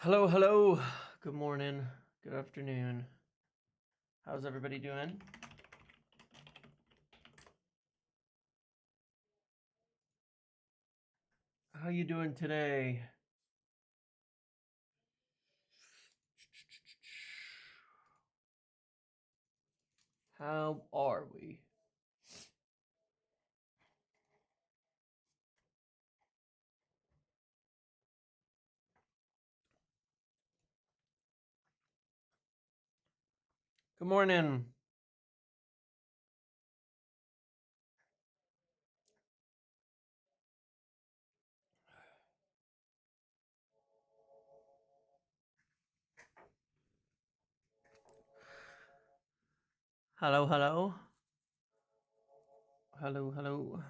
Hello, hello. Good morning. Good afternoon. How's everybody doing? How you doing today? How are we? Good morning. Hello, hello. Hello, hello.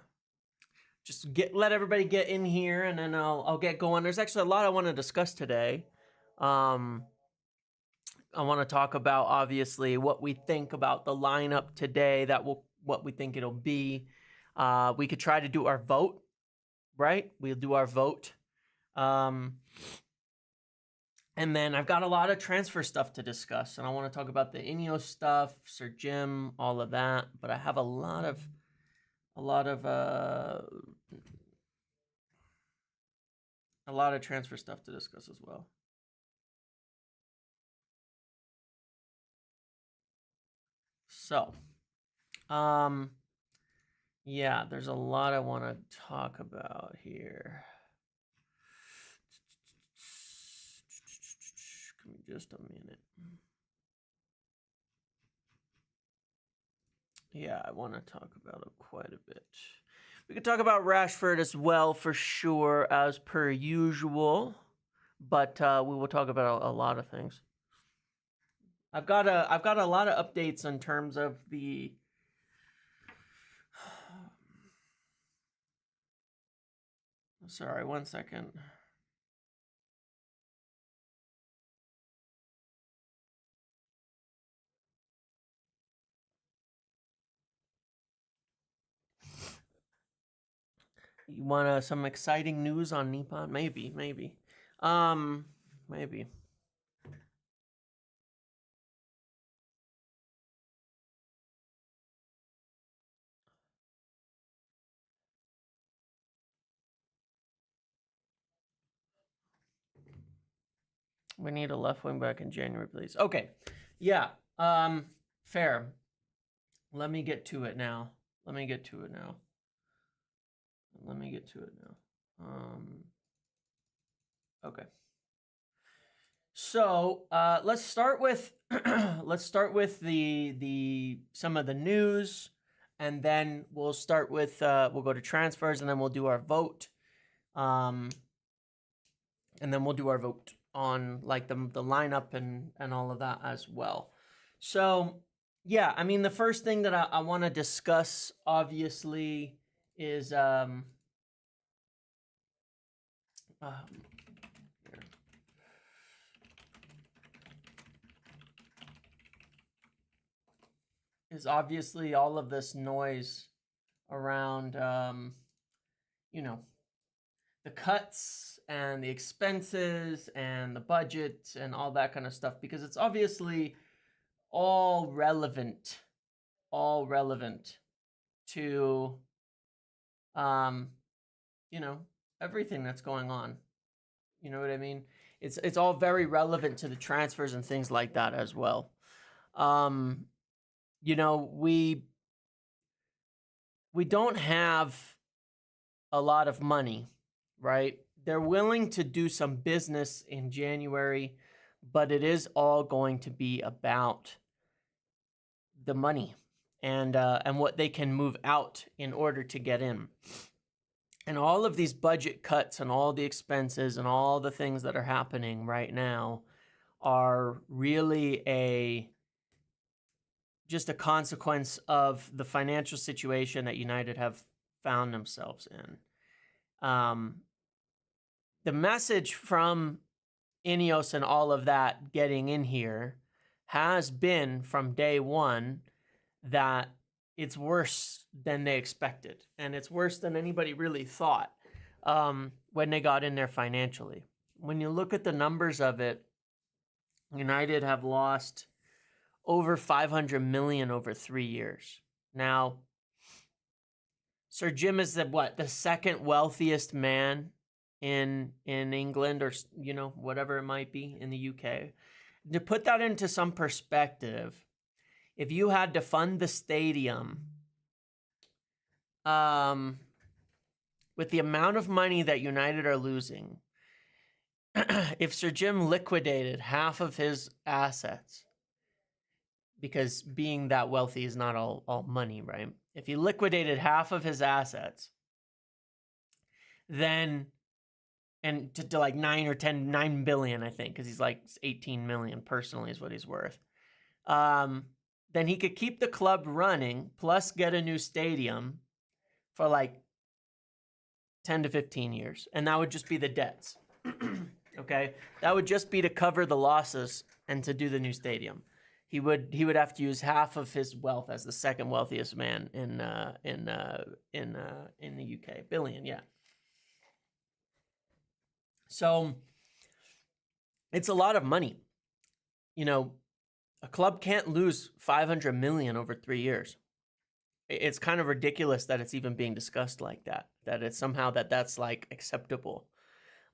Just let everybody get in here and then I'll get going. There's actually a lot I want to discuss today. I want to talk about obviously what we think about the lineup today, what we think it'll be. We could try to do our vote, right? We'll do our vote. And then I've got a lot of transfer stuff to discuss, and I want to talk about the INEOS stuff, Sir Jim, all of that. But I have a lot of transfer stuff to discuss as well. So, yeah, there's a lot I want to talk about here. Give me just a minute. Yeah, I want to talk about it quite a bit. We could talk about Rashford as well, for sure, as per usual. But we will talk about a lot of things. I've got a lot of updates in terms of the sorry, one second. You want some exciting news on Nippon? Maybe. Maybe. We need a left wing back in January, please. Okay. Yeah. Fair. Let me get to it now. Okay. So let's start with the some of the news, and then we'll start with we'll go to transfers, and then we'll do our vote, and then we'll do our vote on like the lineup and all of that as well. So yeah, I mean the first thing that I want to discuss obviously is obviously all of this noise around you know, the cuts and the expenses and the budget and all that kind of stuff, because it's obviously all relevant to you know, everything that's going on. You know what I mean? It's all very relevant to the transfers and things like that as well. You know, we don't have a lot of money, right? They're willing to do some business in January, but it is all going to be about the money and what they can move out in order to get in. And all of these budget cuts and all the expenses and all the things that are happening right now are really just a consequence of the financial situation that United have found themselves in. The message from INEOS and all of that getting in here has been from day one that it's worse than they expected, and it's worse than anybody really thought when they got in there financially, when you look at the numbers of it, United have lost over 500 million over 3 years. Now, Sir Jim is the second wealthiest man in England, or whatever it might be, in the UK. To put that into some perspective, if you had to fund the stadium with the amount of money that United are losing, if Sir Jim liquidated half of his assets, because being that wealthy is not all money, right? If he liquidated half of his assets, then, and to like 9 billion, I think, because he's like 18 million personally is what he's worth. Then he could keep the club running, plus get a new stadium for like 10 to 15 years. And that would just be the debts. Okay? That would just be to cover the losses and to do the new stadium. He would have to use half of his wealth as the second wealthiest man in the UK. Billion, yeah. So it's a lot of money. A club can't lose 500 million over 3 years. It's kind of ridiculous that it's even being discussed like that. That it's somehow that's like acceptable.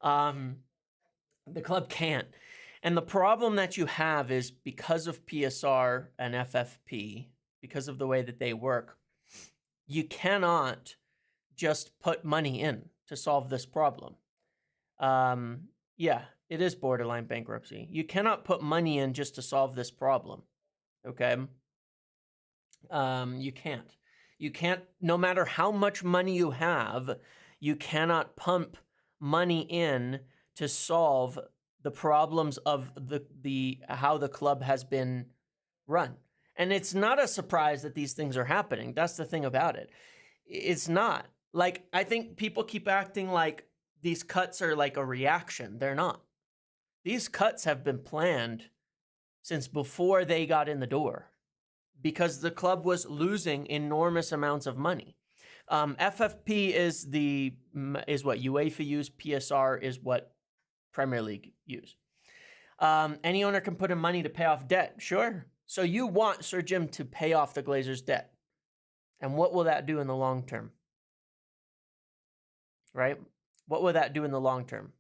The club can't. And the problem that you have is because of PSR and FFP, because of the way that they work, you cannot just put money in to solve this problem. Yeah, it is borderline bankruptcy. You cannot put money in just to solve this problem. Okay? You can't. You can't, no matter how much money you have, you cannot pump money in to solve the problems of the how the club has been run. And it's not a surprise that these things are happening. That's the thing about it. It's not. Like, I think people keep acting like these cuts are like a reaction. They're not. These cuts have been planned since before they got in the door, because the club was losing enormous amounts of money. FFP is what UEFA use. PSR is what Premier League use. Any owner can put in money to pay off debt. Sure. So you want Sir Jim to pay off the Glazers' debt. And what will that do in the long term? Right? What will that do in the long term?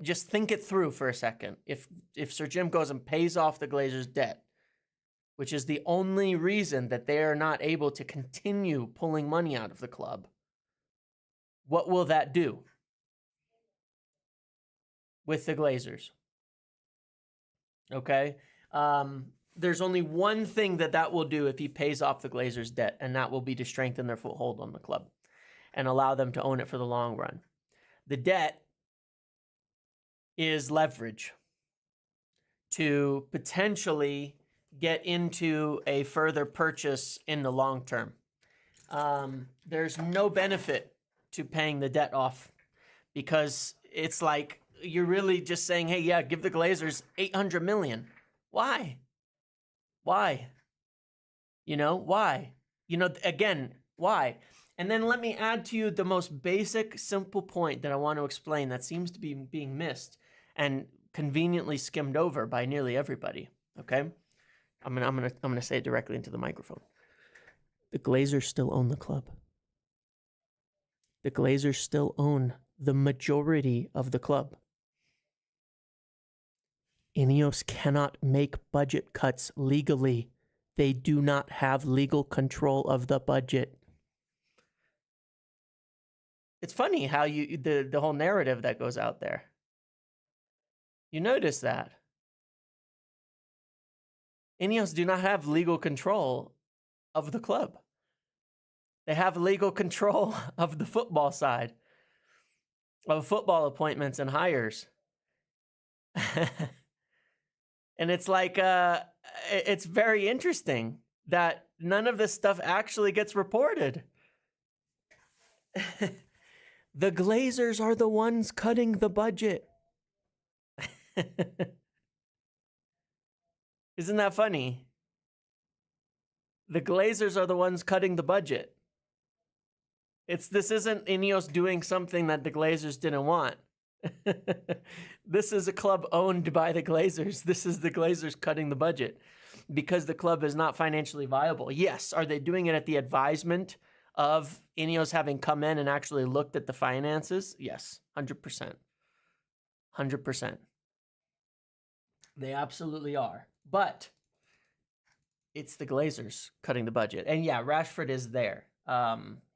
Just think it through for a second. If Sir Jim goes and pays off the Glazers' debt, which is the only reason that they are not able to continue pulling money out of the club, what will that do with the Glazers? Okay? There's only one thing that will do if he pays off the Glazers' debt, and that will be to strengthen their foothold on the club and allow them to own it for the long run. The debt is leverage to potentially get into a further purchase in the long term. There's no benefit to paying the debt off, because it's like you're really just saying, hey, yeah, give the Glazers 800 million. Why? Why? Why? Again, why? And then let me add to you the most basic, simple point that I want to explain that seems to be being missed and conveniently skimmed over by nearly everybody. Okay? I'm gonna say it directly into the microphone. The Glazers still own the club. The Glazers still own the majority of the club. INEOS cannot make budget cuts legally. They do not have legal control of the budget. It's funny how the whole narrative that goes out there. You notice that. INEOS do not have legal control of the club. They have legal control of the football side, of football appointments and hires. And it's like, it's very interesting that none of this stuff actually gets reported. The Glazers are the ones cutting the budget. Isn't that funny? The Glazers are the ones cutting the budget. This isn't INEOS doing something that the Glazers didn't want. This is a club owned by the Glazers. This is the Glazers cutting the budget because the club is not financially viable. Yes, are they doing it at the advisement of INEOS having come in and actually looked at the finances? Yes, 100%. 100%. They absolutely are. But it's the Glazers cutting the budget. And yeah, Rashford is there.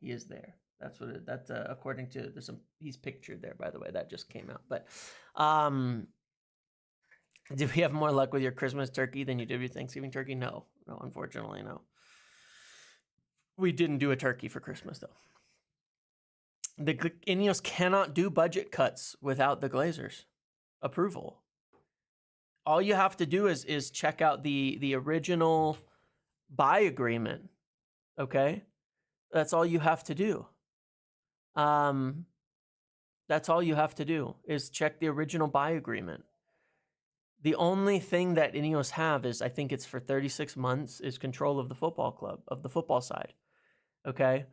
He is there. That's what that's according to he's pictured there, by the way. That just came out. But did we have more luck with your Christmas turkey than you did with your Thanksgiving turkey? No, unfortunately, no. We didn't do a turkey for Christmas though. The INEOS cannot do budget cuts without the Glazers' approval. All you have to do is check out the original buy agreement. Okay, that's all you have to do. That's all you have to do is check the original buy agreement. The only thing that INEOS have is, I think it's for 36 months, is control of the football club, of the football side. Okay?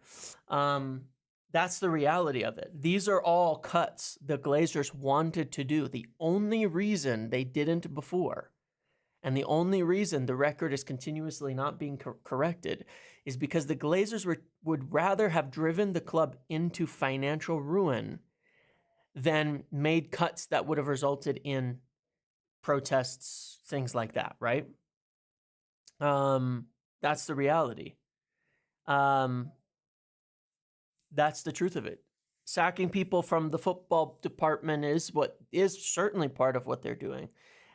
That's the reality of it. These are all cuts the Glazers wanted to do. The only reason they didn't before, and the only reason the record is continuously not being corrected, is because the Glazers would rather have driven the club into financial ruin than made cuts that would have resulted in protests, things like that, right? That's the reality. That's the truth of it. Sacking people from the football department is certainly part of what they're doing.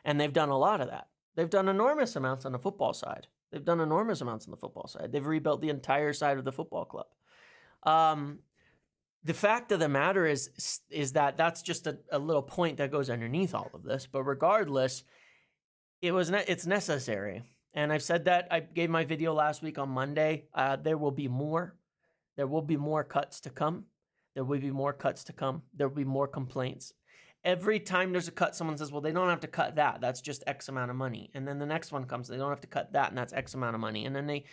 And they've done a lot of that. They've done enormous amounts on the football side. They've rebuilt the entire side of the football club. The fact of the matter is that that's just a little point that goes underneath all of this. But regardless, it's necessary. And I've said that. I gave my video last week on Monday. There will be more. There will be more cuts to come. There will be more cuts to come. There will be more complaints. Every time there's a cut, someone says, well, they don't have to cut that. That's just X amount of money. And then the next one comes, they don't have to cut that, and that's X amount of money. And then they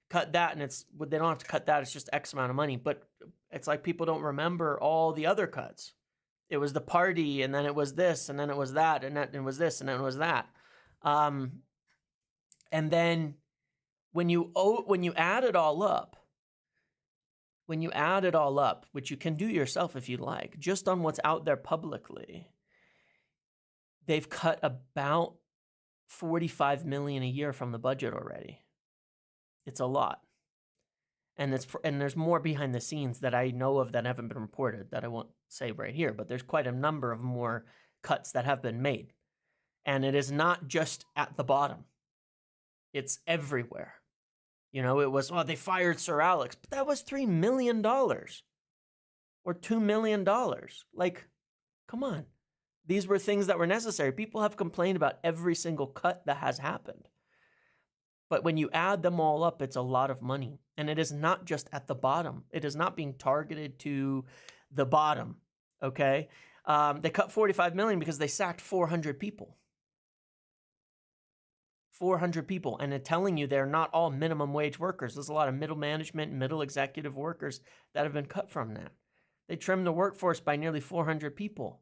cut that, and they don't have to cut that. It's just X amount of money. But it's like people don't remember all the other cuts. It was the party, and then it was this, and then it was that, and then it was this, and then it was that. And then when you add it all up, which you can do yourself if you like, just on what's out there publicly, they've cut about $45 million a year from the budget already. It's a lot. And there's more behind the scenes that I know of that haven't been reported that I won't say right here, but there's quite a number of more cuts that have been made. And it is not just at the bottom. It's everywhere. You know, it was, they fired Sir Alex, but that was $3 million or $2 million. Like, come on. These were things that were necessary. People have complained about every single cut that has happened. But when you add them all up, it's a lot of money. And it is not just at the bottom. It is not being targeted to the bottom, okay? They cut $45 million because they sacked 400 people. 400 people, and they're telling you they're not all minimum wage workers. There's a lot of middle management, middle executive workers that have been cut from that. They trimmed the workforce by nearly 400 people.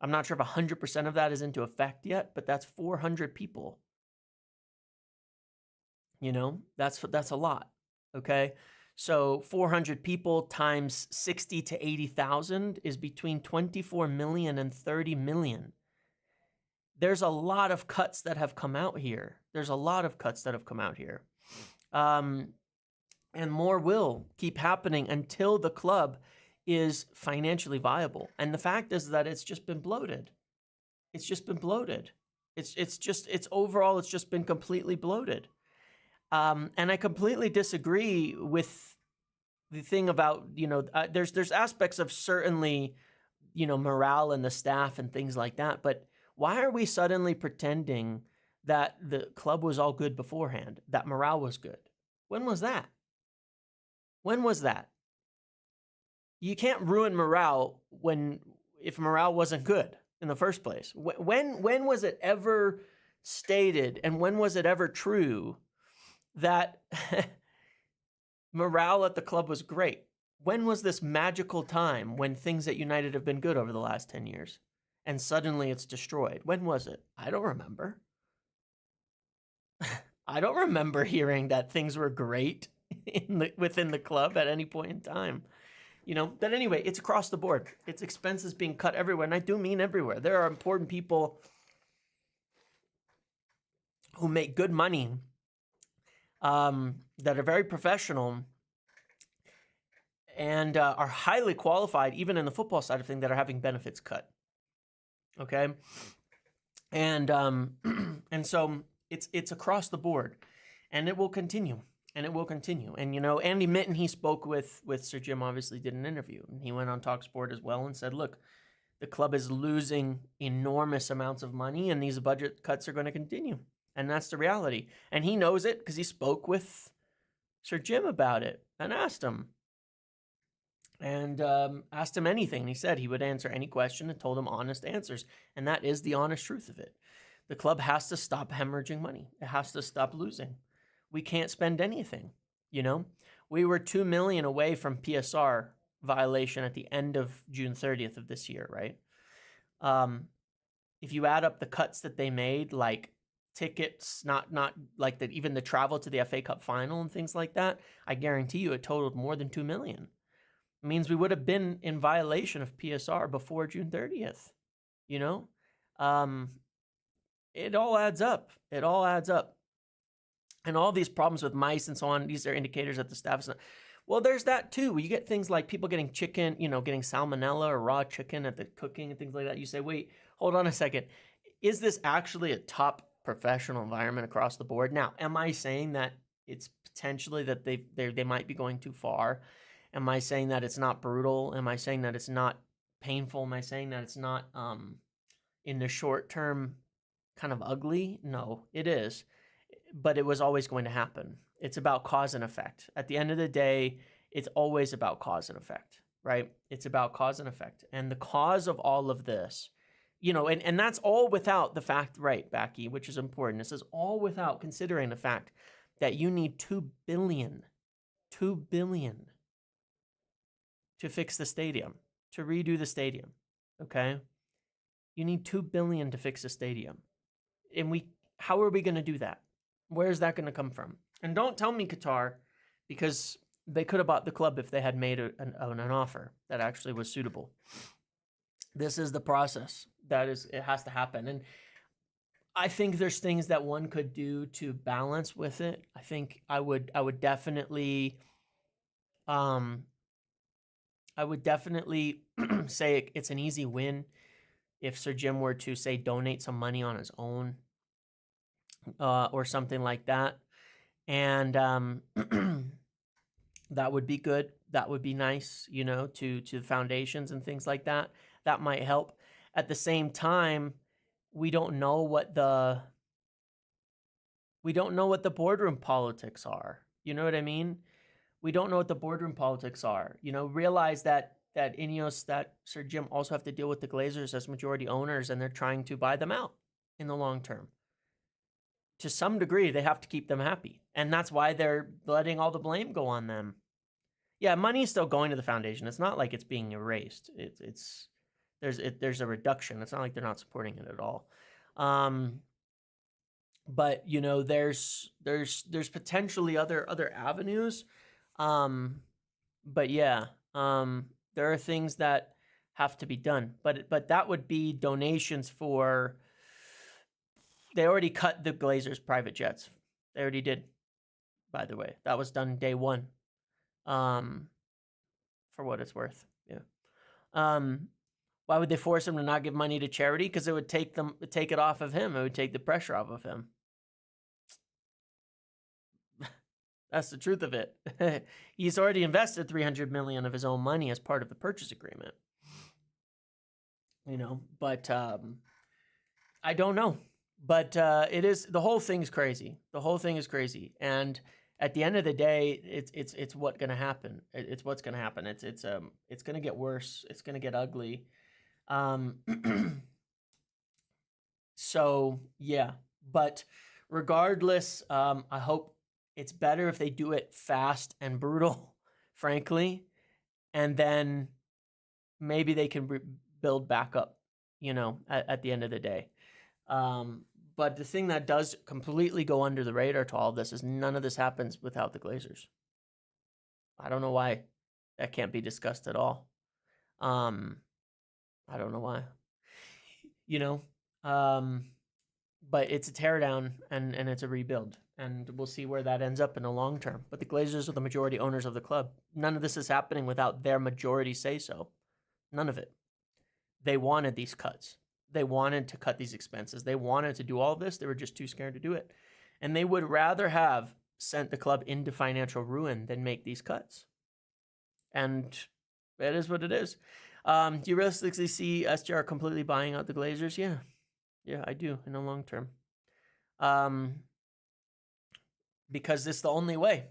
I'm not sure if 100% of that is into effect yet, but that's 400 people. You know, that's a lot, okay? So 400 people times 60 to 80,000 is between 24 million and 30 million. There's a lot of cuts that have come out here. And more will keep happening until the club is financially viable. And the fact is that it's just been bloated. It's overall been completely bloated. And I completely disagree with the thing about, there's aspects of certainly, morale in the staff and things like that. But why are we suddenly pretending that the club was all good beforehand, that morale was good? When was that? You can't ruin morale if morale wasn't good in the first place. When was it ever stated, and when was it ever true that morale at the club was great? When was this magical time when things at United have been good over the last 10 years? And suddenly it's destroyed. When was it? I don't remember. I don't remember hearing that things were great within the club at any point in time. But anyway, it's across the board. It's expenses being cut everywhere. And I do mean everywhere. There are important people who make good money that are very professional and are highly qualified, even in the football side of things, that are having benefits cut. Okay, and and so it's across the board, and it will continue, and it will continue. And Andy Mitten, he spoke with Sir Jim, obviously did an interview, and he went on TalkSport as well and said, look, the club is losing enormous amounts of money, and these budget cuts are going to continue, and that's the reality. And he knows it because he spoke with Sir Jim about it and asked him. And asked him anything. He said he would answer any question and told him honest answers. And that is the honest truth of it. The club has to stop hemorrhaging money. It has to stop losing. We can't spend anything, We were $2 million away from PSR violation at the end of June 30th of this year, right? If you add up the cuts that they made, like tickets, not like even the travel to the FA Cup final and things like that, I guarantee you it totaled more than $2 million. It means we would have been in violation of PSR before June 30th. It all adds up. It all adds up. And all these problems with mice and so on, these are indicators that the staff is not. Well, there's that too. You get things like people getting chicken, getting salmonella or raw chicken at the cooking and things like that. You say, wait, hold on a second. Is this actually a top professional environment across the board? Now, am I saying that it's potentially that they might be going too far? Am I saying that it's not brutal? Am I saying that it's not painful? Am I saying that it's not in the short term kind of ugly? No, it is. But it was always going to happen. It's about cause and effect. At the end of the day, it's always about cause and effect, right? It's about cause and effect. And the cause of all of this, and that's all without the fact, right, Backy, which is important. This is all without considering the fact that you need $2 billion to fix the stadium, to redo the stadium, okay? You need $2 billion to fix the stadium. And how are we going to do that? Where's that going to come from? And don't tell me Qatar, because they could have bought the club if they had made an offer that actually was suitable. This is the process. It has to happen. And I think there's things that one could do to balance with it. I think I would definitely say it's an easy win if Sir Jim were to, say, donate some money on his own or something like that. And that would be good. That would be nice, to foundations and things like that. That might help. At the same time, we don't know what the boardroom politics are. You know what I mean? We don't know what the boardroom politics are. Realize that INEOS, that Sir Jim also have to deal with the Glazers as majority owners, and they're trying to buy them out in the long term. To some degree, they have to keep them happy. And that's why they're letting all the blame go on them. Yeah, money is still going to the foundation. It's not like it's being erased. There's a reduction. It's not like they're not supporting it at all. But there's potentially other avenues. But yeah, there are things that have to be done. But that would be donations for. They already cut the Glazers' private jets. They already did. By the way, that was done day one. For what it's worth, yeah. Why would they force him to not give money to charity? Because it would take it off of him. It would take the pressure off of him. That's the truth of it. He's already invested $300 million of his own money as part of the purchase agreement. But I don't know. But the whole thing's crazy. The whole thing is crazy. And at the end of the day, it's what's going to happen. It's what's going to happen. It's going to get worse. It's going to get ugly. So yeah, but regardless, I hope it's better if they do it fast and brutal, frankly. and then maybe they can build back up, at the end of the day. But the thing that does completely go under the radar to all of this is none of this happens without the Glazers. I don't know why that can't be discussed at all. I don't know why. But it's a teardown and it's a rebuild. And we'll see where that ends up in the long term. But the Glazers are the majority owners of the club. None of this is happening without their majority say so. None of it. They wanted these cuts. They wanted to cut these expenses. They wanted to do all this. They were just too scared to do it. And they would rather have sent the club into financial ruin than make these cuts. And it is what it is. Do you realistically see SGR completely buying out the Glazers? Yeah. Yeah, I do in the long term. Because this is the only way.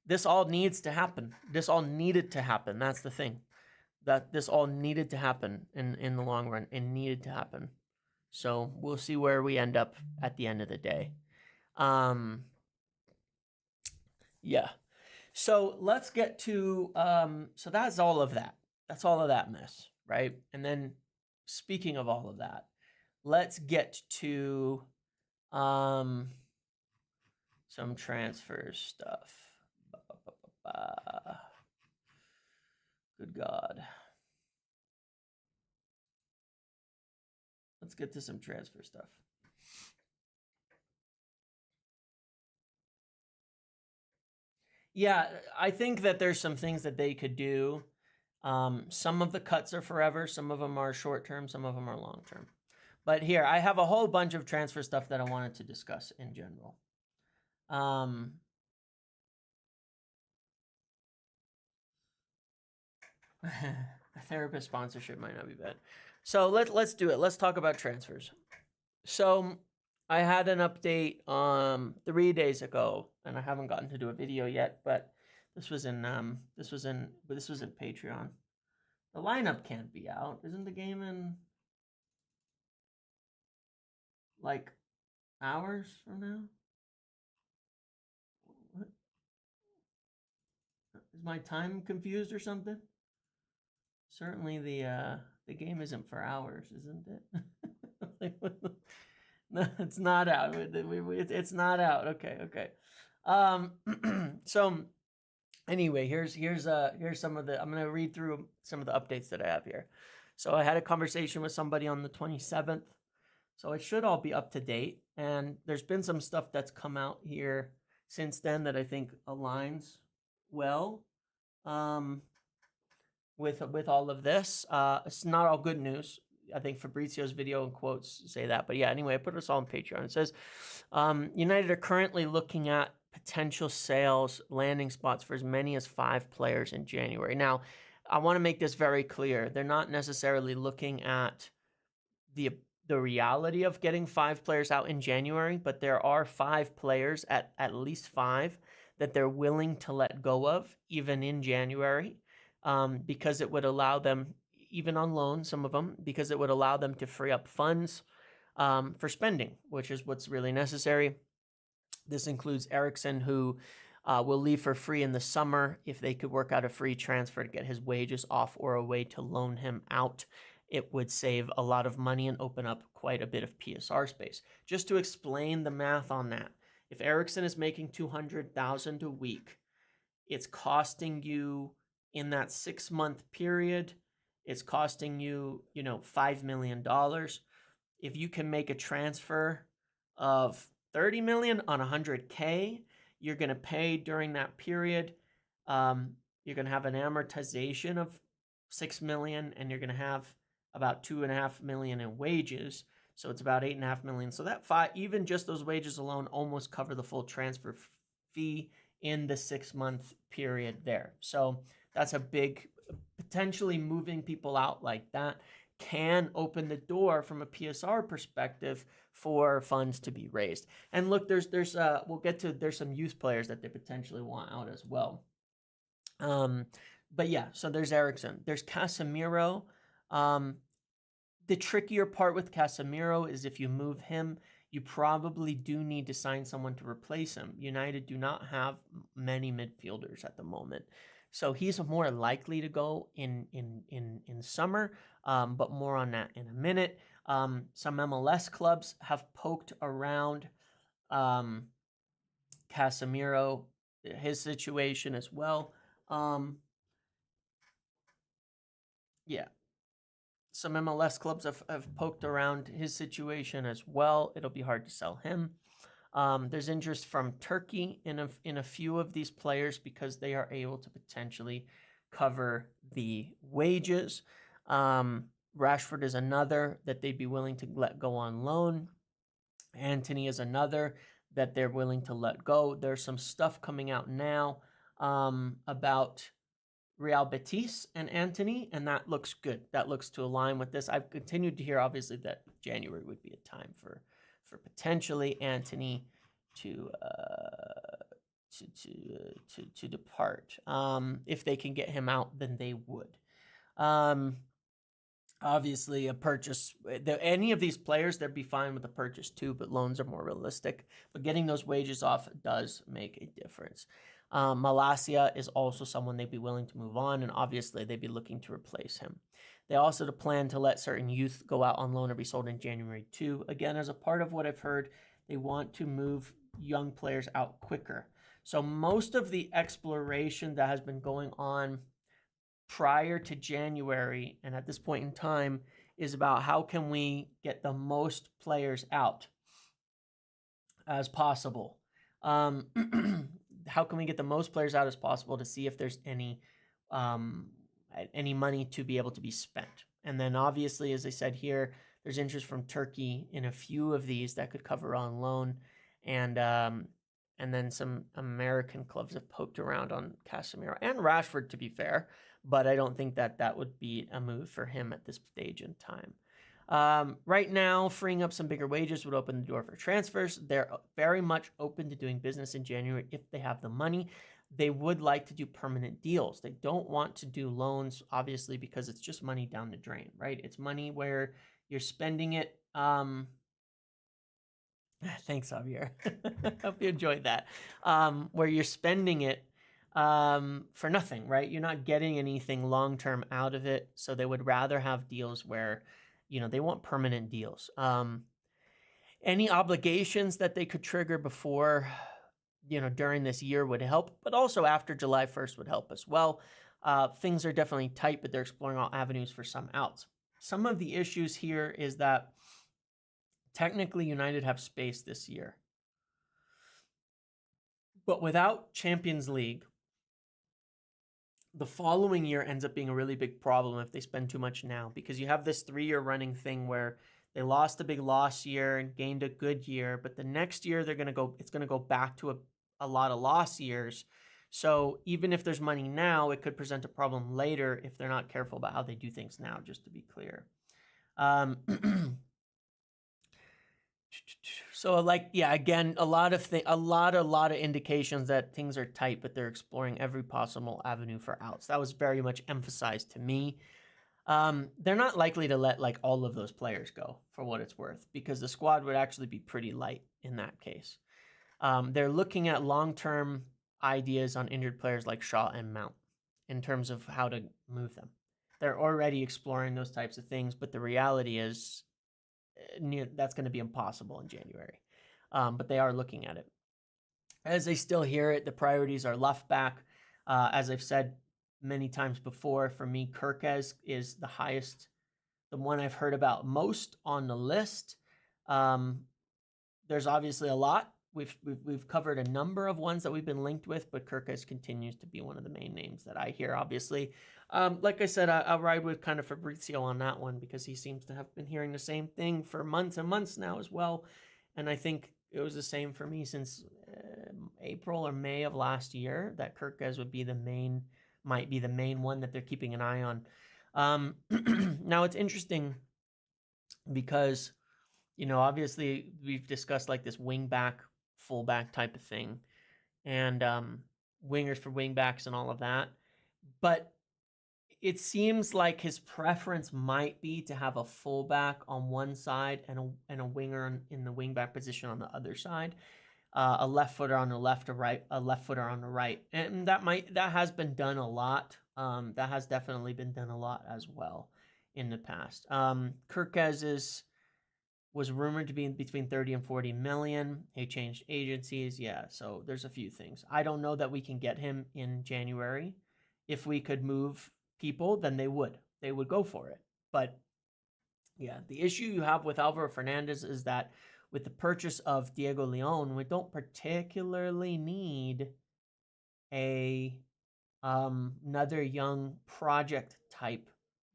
This all needs to happen. This all needed to happen. That's the thing. That this all needed to happen in the long run. It needed to happen. So we'll see where we end up at the end of the day. Yeah. So let's get to, so that's all of that. That's all of that mess, right? And then speaking of all of that, let's get to some transfer stuff. Good God. Let's get to some transfer stuff. Yeah, I think that there's some things that they could do. Some of the cuts are forever. Some of them are short term. Some of them are long term. But here, I have a whole bunch of transfer stuff that I wanted to discuss in general. A therapist sponsorship might not be bad. So let's do it. Let's talk about transfers. So I had an update 3 days ago, and I haven't gotten to do a video yet, but this was in Patreon. The lineup can't be out. Isn't the game in like hours from now? What? Is my time confused or something? Certainly the game isn't for hours, isn't it? No, it's not out. It's not out. Okay. So anyway, here's some of the. I'm gonna read through some of the updates that I have here. So I had a conversation with somebody on the 27th. So it should all be up to date. And there's been some stuff that's come out here since then that I think aligns well with all of this. It's not all good news. I think Fabrizio's video and quotes say that. But yeah, anyway, I put this all on Patreon. It says, United are currently looking at potential sales landing spots for as many as 5 players in January. Now, I want to make this very clear. They're not necessarily looking at the reality of getting 5 players out in January, but there are 5 players, at least 5, that they're willing to let go of, even in January, because it would allow them, even on loan, some of them, because it would allow them to free up funds for spending, which is what's really necessary. This includes Eriksson, who will leave for free in the summer if they could work out a free transfer to get his wages off or a way to loan him out. It would save a lot of money and open up quite a bit of PSR space. Just to explain the math on that, if Eriksson is making $200,000 a week, it's costing you in that 6-month period, it's costing you, $5 million. If you can make a transfer of 30 million on 100K, you're going to pay during that period. You're going to have an amortization of 6 million, and you're going to have about 2.5 million in wages. So it's about 8.5 million. So that even just those wages alone almost cover the full transfer fee in the 6-month period there. So that's a big, potentially moving people out like that can open the door from a PSR perspective for funds to be raised. And look, we'll get to, there's some youth players that they potentially want out as well. But yeah, so there's Eriksson. There's Casemiro. The trickier part with Casemiro is if you move him, you probably do need to sign someone to replace him. United do not have many midfielders at the moment. So he's more likely to go in summer, but more on that in a minute. Some MLS clubs have poked around Casemiro, his situation as well. Yeah, some MLS clubs have poked around his situation as well. It'll be hard to sell him. There's interest from Turkey in a few of these players because they are able to potentially cover the wages. Rashford is another that they'd be willing to let go on loan. Antony is another that they're willing to let go. There's some stuff coming out now about Real Betis and Antony, and that looks good. That looks to align with this. I've continued to hear, obviously, that January would be a time for potentially Antony to depart. If they can get him out, then they would. Obviously, a purchase, any of these players, they'd be fine with a purchase too, but loans are more realistic. But getting those wages off does make a difference. Malacia is also someone they'd be willing to move on, and obviously they'd be looking to replace him. They also plan to let certain youth go out on loan or be sold in January too. Again, as a part of what I've heard, they want to move young players out quicker. So most of the exploration that has been going on prior to January and at this point in time is about how can we get the most players out as possible. How can we get the most players out as possible to see if there's any money to be able to be spent? And then obviously, as I said here, there's interest from Turkey in a few of these that could cover on loan, and then some American clubs have poked around on Casemiro and Rashford, to be fair, but I don't think that would be a move for him at this stage in time. Right now, freeing up some bigger wages would open the door for transfers. They're very much open to doing business in January if they have the money. They would like to do permanent deals. They don't want to do loans, obviously, because it's just money down the drain, right? It's money where you're spending it. Thanks, Javier. Hope you enjoyed that. Where you're spending it for nothing, right? You're not getting anything long-term out of it. So they would rather have deals where, they want permanent deals. Any obligations that they could trigger before, during this year would help, but also after July 1st would help as well. Things are definitely tight, but they're exploring all avenues for some outs. Some of the issues here is that technically United have space this year, but without Champions League, the following year ends up being a really big problem if they spend too much now, because you have this 3-year running thing where they lost a big loss year and gained a good year, but the next year it's going to go back to a lot of loss years. So even if there's money now, it could present a problem later if they're not careful about how they do things now, just to be clear. So again, a lot of indications that things are tight, but they're exploring every possible avenue for outs. That was very much emphasized to me. They're not likely to let all of those players go, for what it's worth, because the squad would actually be pretty light in that case. They're looking at long-term ideas on injured players like Shaw and Mount in terms of how to move them. They're already exploring those types of things, but the reality is that's going to be impossible in January. But they are looking at it. As they still hear it, the priorities are left back. As I've said many times before, for me, Kirkez is the one I've heard about most on the list. There's obviously a lot. We've covered a number of ones that we've been linked with, but Kirkez continues to be one of the main names that I hear, obviously. Like I said, I'll ride with kind of Fabrizio on that one because he seems to have been hearing the same thing for months and months now as well. And I think it was the same for me since April or May of last year, that Kirkez might be the main one that they're keeping an eye on. Now it's interesting because, obviously we've discussed this wing back, fullback type of thing, and wingers for wing backs and all of that. But it seems like his preference might be to have a fullback on one side and a winger in the wing back position on the other side. a left footer on the left, a left footer on the right, and that has been done a lot. That has definitely been done a lot as well in the past. Kirkes was rumored to be between 30 and 40 million. He changed agencies. Yeah, so there's a few things. I don't know that we can get him in January. If we could move people, then they would. They would go for it. But yeah, the issue you have with Alvaro Fernandez is that with the purchase of Diego Leon, we don't particularly need a another young project type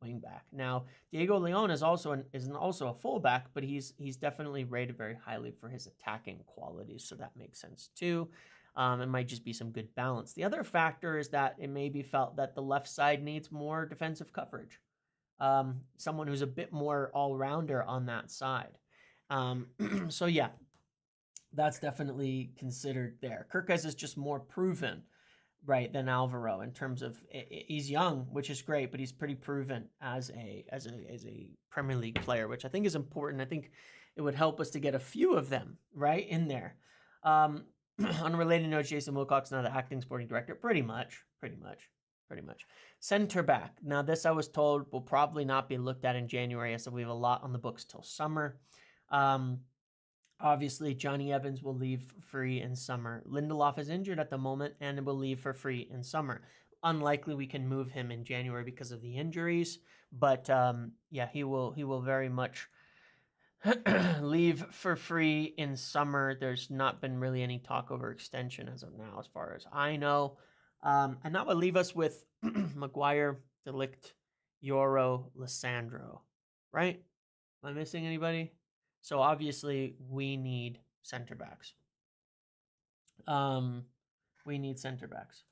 wingback. Now, Diego Leon is also a fullback, but he's definitely rated very highly for his attacking qualities, so that makes sense too. It might just be some good balance. The other factor is that it may be felt that the left side needs more defensive coverage. Someone who's a bit more all-rounder on that side. So yeah, that's definitely considered there. Kirkes is just more proven, right, than Alvaro in terms of he's young, which is great, but he's pretty proven as a Premier League player, which I think is important. I think it would help us to get a few of them right in there. Unrelated note, Jason Wilcox now the acting sporting director, pretty much. Center back. Now this I was told will probably not be looked at in January, as we have a lot on the books till summer. Obviously, Johnny Evans will leave free in summer. Lindelof is injured at the moment and will leave for free in summer. Unlikely we can move him in January because of the injuries, but yeah, he will very much leave for free in summer. There's not been really any talk over extension as of now, as far as I know. And that would leave us with Maguire, De Ligt, Yoro, Lissandro, right? Am I missing anybody? So obviously we need center backs. We need center backs.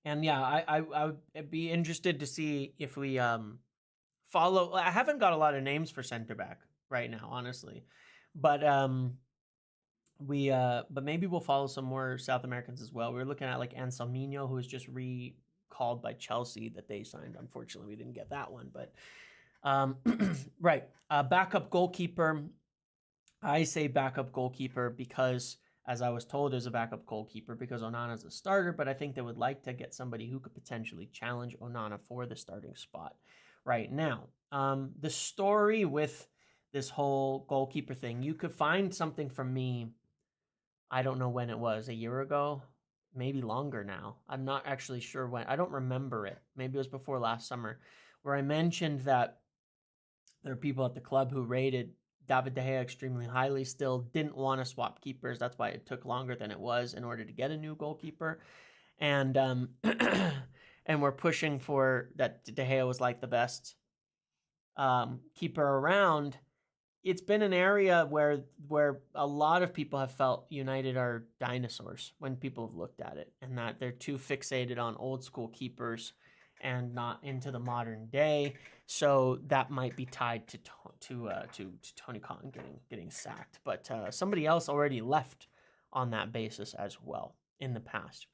And yeah, I would be interested to see if we follow. I haven't got a lot of names for center back right now, honestly, but but maybe we'll follow some more South Americans as well. We were looking at like Anselminho, who was just recalled by Chelsea that they signed. Unfortunately, we didn't get that one, but right. Backup goalkeeper. I say backup goalkeeper because, as I was told, there's a backup goalkeeper because Onana's a starter, but I think they would like to get somebody who could potentially challenge Onana for the starting spot right now. The story with this whole goalkeeper thing, you could find something from me, I don't know when it was, a year ago, maybe longer now. I'm not actually sure when. I don't remember it. Maybe it was before last summer, where I mentioned that there are people at the club who rated David De Gea extremely highly, still didn't want to swap keepers. That's why it took longer than it was in order to get a new goalkeeper. And and we're pushing for that. De Gea was like the best keeper around. It's been an area where a lot of people have felt United are dinosaurs when people have looked at it, and that they're too fixated on old school keepers and not into the modern day. So that might be tied to Tony Khan getting sacked. But somebody else already left on that basis as well in the past.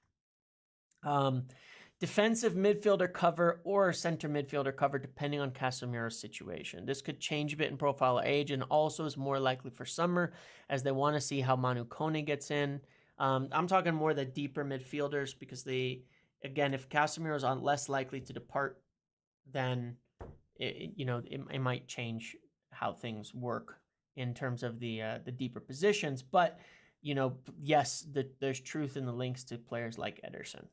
Defensive midfielder cover or center midfielder cover, depending on Casemiro's situation. This could change a bit in profile age, and also is more likely for summer as they want to see how Manu Kone gets in. I'm talking more the deeper midfielders because again, if Casemiro is less likely to depart, then it might change how things work in terms of the deeper positions. But yes, there's truth in the links to players like Ederson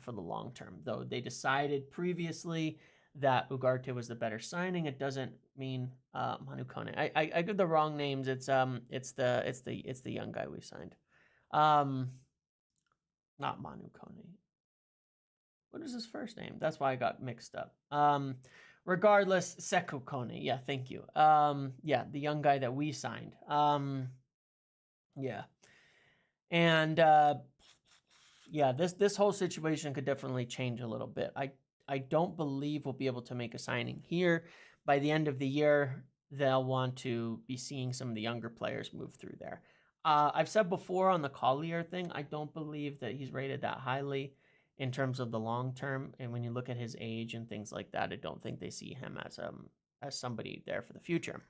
for the long term. Though they decided previously that Ugarte was the better signing, it doesn't mean Manu Kone. I give the wrong names. It's the young guy we signed. Not Manu Kone. What is his first name? That's why I got mixed up. Regardless, Sekou Kone. Yeah, thank you. Yeah, the young guy that we signed. Yeah. And yeah, this whole situation could definitely change a little bit. I don't believe we'll be able to make a signing here. By the end of the year, they'll want to be seeing some of the younger players move through there. I've said before on the Collier thing, I don't believe that he's rated that highly in terms of the long term. And when you look at his age and things like that, I don't think they see him as somebody there for the future.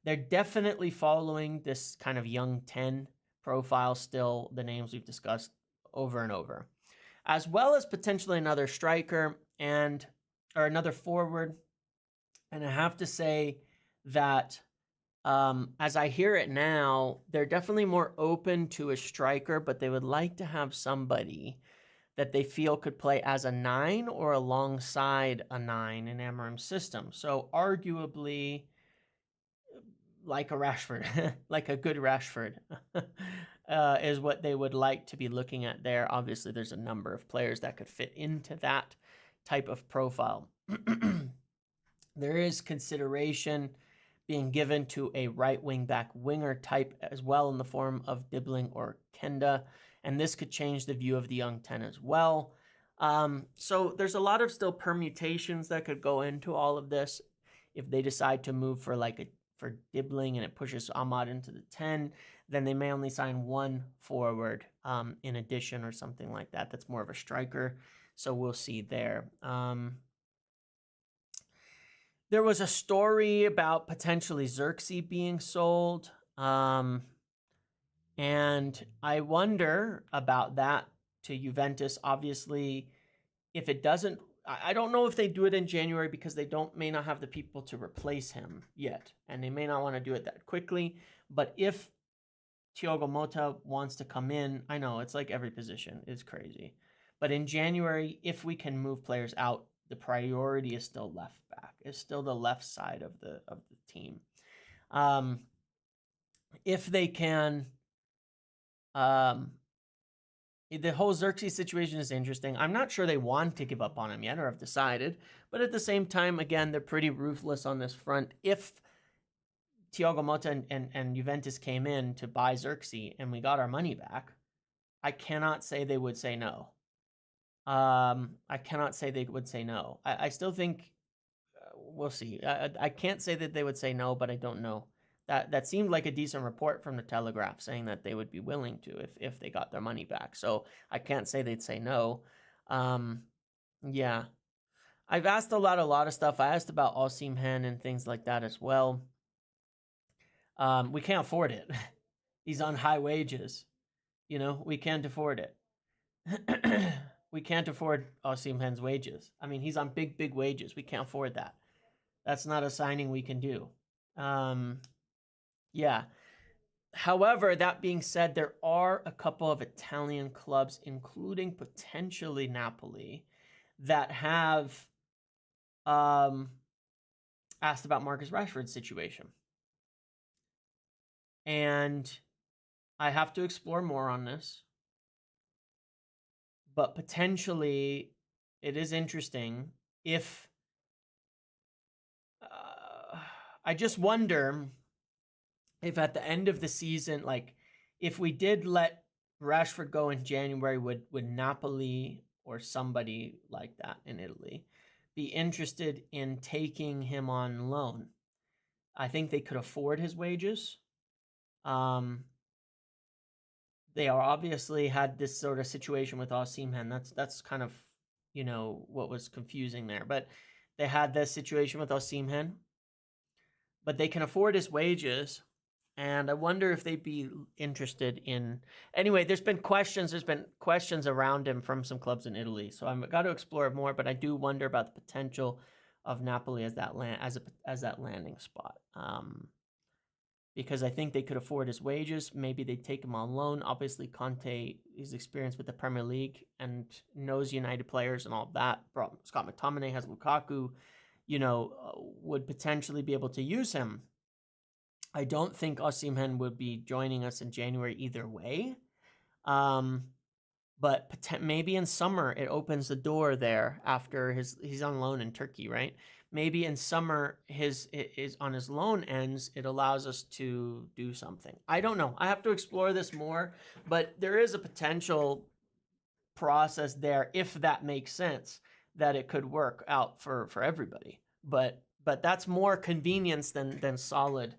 They're definitely following this kind of young 10 profile still, the names we've discussed over and over, as well as potentially another striker or another forward. And I have to say that as I hear it now, they're definitely more open to a striker, but they would like to have somebody that they feel could play as a 9 or alongside a 9 in Amorim's system. So arguably like a Rashford, like a good Rashford, is what they would like to be looking at there. Obviously, there's a number of players that could fit into that type of profile. There is consideration being given to a right wing back winger type as well in the form of Dibbling or Kenda, and this could change the view of the young 10 as well. So there's a lot of still permutations that could go into all of this. If they decide to move for Dibbling and it pushes Ahmad into the 10, then they may only sign one forward in addition or something like that. That's more of a striker. So we'll see there. There was a story about potentially Xerxes being sold. And I wonder about that to Juventus. Obviously, if it doesn't, I don't know if they do it in January because they may not have the people to replace him yet. And they may not want to do it that quickly. But if Thiago Motta wants to come in, I know it's like every position is crazy. But in January, if we can move players out, the priority is still left back. It's still the left side of the team. If they can, the whole Xerxes situation is interesting. I'm not sure they want to give up on him yet or have decided, but at the same time, again, they're pretty ruthless on this front. If Thiago Motta and Juventus came in to buy Xerxes and we got our money back, I cannot say they would say no. I cannot say they would say no. I still think we'll see. I can't say that they would say no, but I don't know. That seemed like a decent report from the Telegraph saying that they would be willing to if they got their money back. So I can't say they'd say no. Yeah. I've asked a lot of stuff. I asked about Osimhen and things like that as well. We can't afford it. He's on high wages. We can't afford it. We can't afford Osimhen's wages. I mean, he's on big wages. We can't afford that. That's not a signing we can do. Yeah. However, that being said, there are a couple of Italian clubs, including potentially Napoli, that have asked about Marcus Rashford's situation. And I have to explore more on this. But potentially, it is interesting if I just wonder if at the end of the season, like if we did let Rashford go in January, would Napoli or somebody like that in Italy be interested in taking him on loan? I think they could afford his wages. They are obviously had this sort of situation with Osimhen. That's kind of, what was confusing there. But they had this situation with Osimhen, but they can afford his wages. And I wonder if they'd be interested in. Anyway, there's been questions around him from some clubs in Italy. So I've got to explore it more, but I do wonder about the potential of Napoli as that landing spot. Because I think they could afford his wages. Maybe they take him on loan. Obviously, Conte is experienced with the Premier League and knows United players and all of that. Scott McTominay has Lukaku, would potentially be able to use him. I don't think Osimhen would be joining us in January either way. But maybe in summer it opens the door there after he's on loan in Turkey, right? Maybe in summer his on his loan ends, it allows us to do something. I don't know. I have to explore this more, but there is a potential process there if that makes sense that it could work out for everybody. But that's more convenience than solid,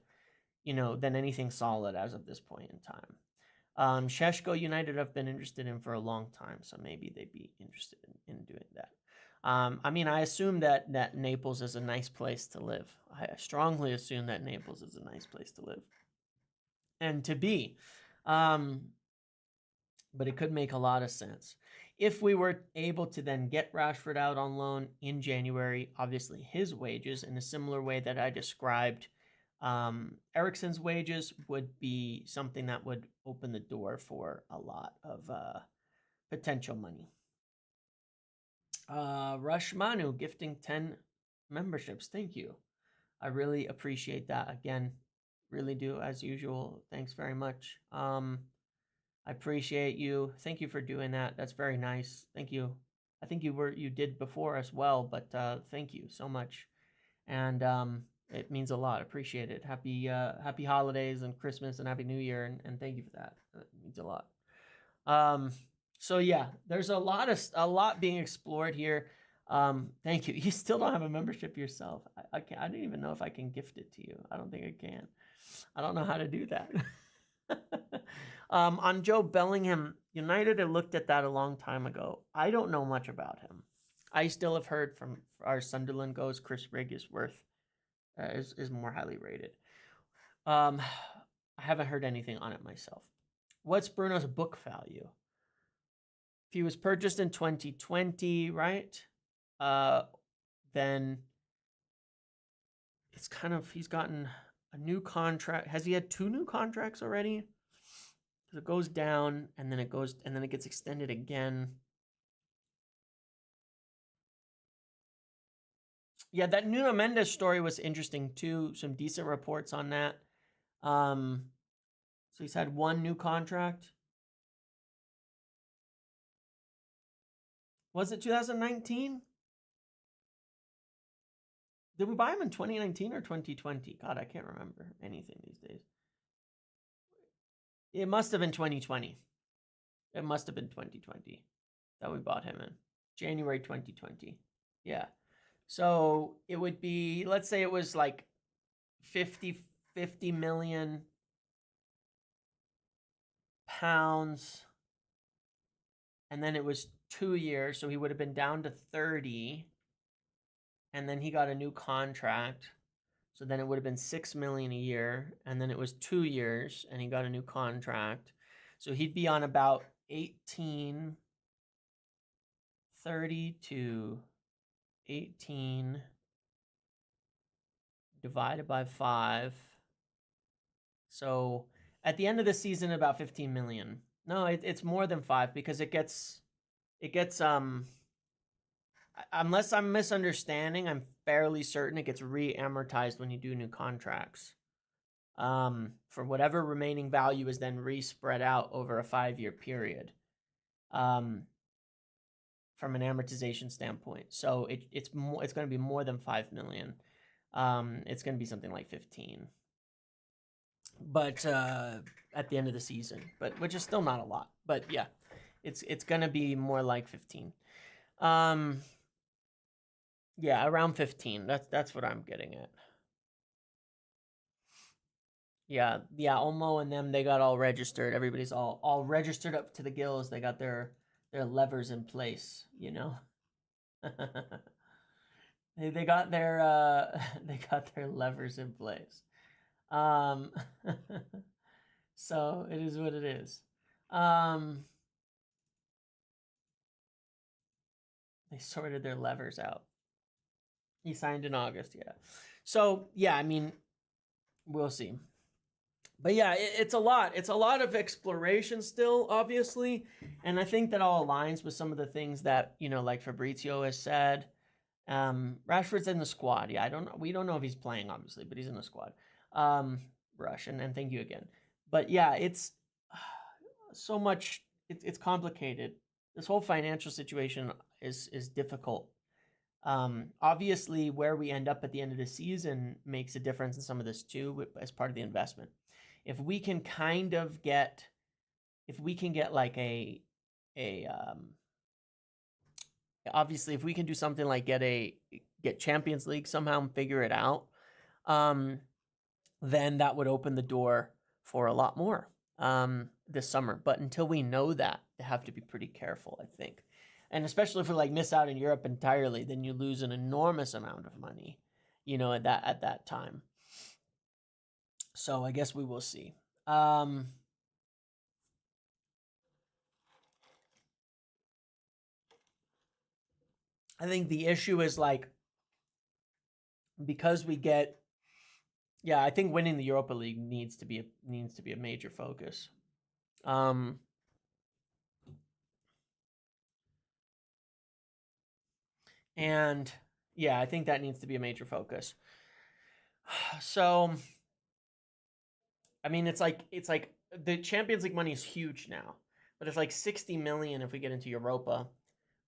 than anything solid as of this point in time. Sheshko United I've been interested in for a long time, so maybe they'd be interested in doing that. I mean, I assume that Naples is a nice place to live. I strongly assume that Naples is a nice place to live and to be. But it could make a lot of sense. If we were able to then get Rashford out on loan in January, obviously his wages, in a similar way that I described Eriksen's wages, would be something that would open the door for a lot of potential money. Rush Manu gifting 10 memberships. Thank you. I really appreciate that. Again, really do, as usual. Thanks very much. I appreciate you. Thank you for doing that. That's very nice. Thank you. I think you did before as well, but thank you so much. And it means a lot. Appreciate it. Happy holidays and Christmas and Happy New Year, and thank you for that. It means a lot. So yeah, there's a lot being explored here. Thank you. You still don't have a membership yourself. I don't even know if I can gift it to you. I don't think I can. I don't know how to do that. On Joe Bellingham, United had looked at that a long time ago. I don't know much about him. I still have heard from our Sunderland goes, Chris Rigg is more highly rated. I haven't heard anything on it myself. What's Bruno's book value? If he was purchased in 2020, right? Then it's he's gotten a new contract. Has he had 2 new contracts already? It goes down and then it gets extended again. Yeah, that Nuno Mendes story was interesting too. Some decent reports on that. So he's had 1 new contract. Was it 2019? Did we buy him in 2019 or 2020? God, I can't remember anything these days. It must have been 2020. It must have been 2020 that we bought him in. January 2020. Yeah. So it would be, let's say it was like 50 million pounds. And then it was 2 years. So he would have been down to 30. And then he got a new contract. So then it would have been 6 million a year. And then it was 2 years and he got a new contract. So he'd be on about 18, 30 to 18 divided by 5. So at the end of the season, about 15 million. No, it's more than 5 because it gets unless I'm misunderstanding, I'm fairly certain it gets re-amortized when you do new contracts. For whatever remaining value is then re-spread out over a 5-year period. From an amortization standpoint. So it's going to be more than 5 million. It's going to be something like 15. But at the end of the season, which is still not a lot. But yeah, it's going to be more like 15. Yeah, around 15. That's what I'm getting at. Yeah, Olmo and them, they got all registered. Everybody's all registered up to the gills. They got their levers in place, you know. they got their levers in place. So it is what it is. They sorted their levers out. He signed in August, yeah. So yeah, I mean, we'll see. But yeah, it's a lot. It's a lot of exploration still, obviously, and I think that all aligns with some of the things that like Fabrizio has said. Rashford's in the squad. Yeah, we don't know if he's playing, obviously, but he's in the squad. Rush, and thank you again. But yeah, it's so much. It's complicated. This whole financial situation is difficult. Obviously, where we end up at the end of the season makes a difference in some of this too, as part of the investment. If we can get like obviously, if we can do something like get Champions League somehow and figure it out, then that would open the door for a lot more. this summer. But until we know that, they have to be pretty careful, I think. And especially if we like miss out in Europe entirely, then you lose an enormous amount of money, at that time. So I guess we will see. I think the issue is like because we get, I think winning the Europa League needs to be a major focus. And yeah, I think that needs to be a major focus. So, I mean, it's like the Champions League money is huge now, but it's like 60 million if we get into Europa,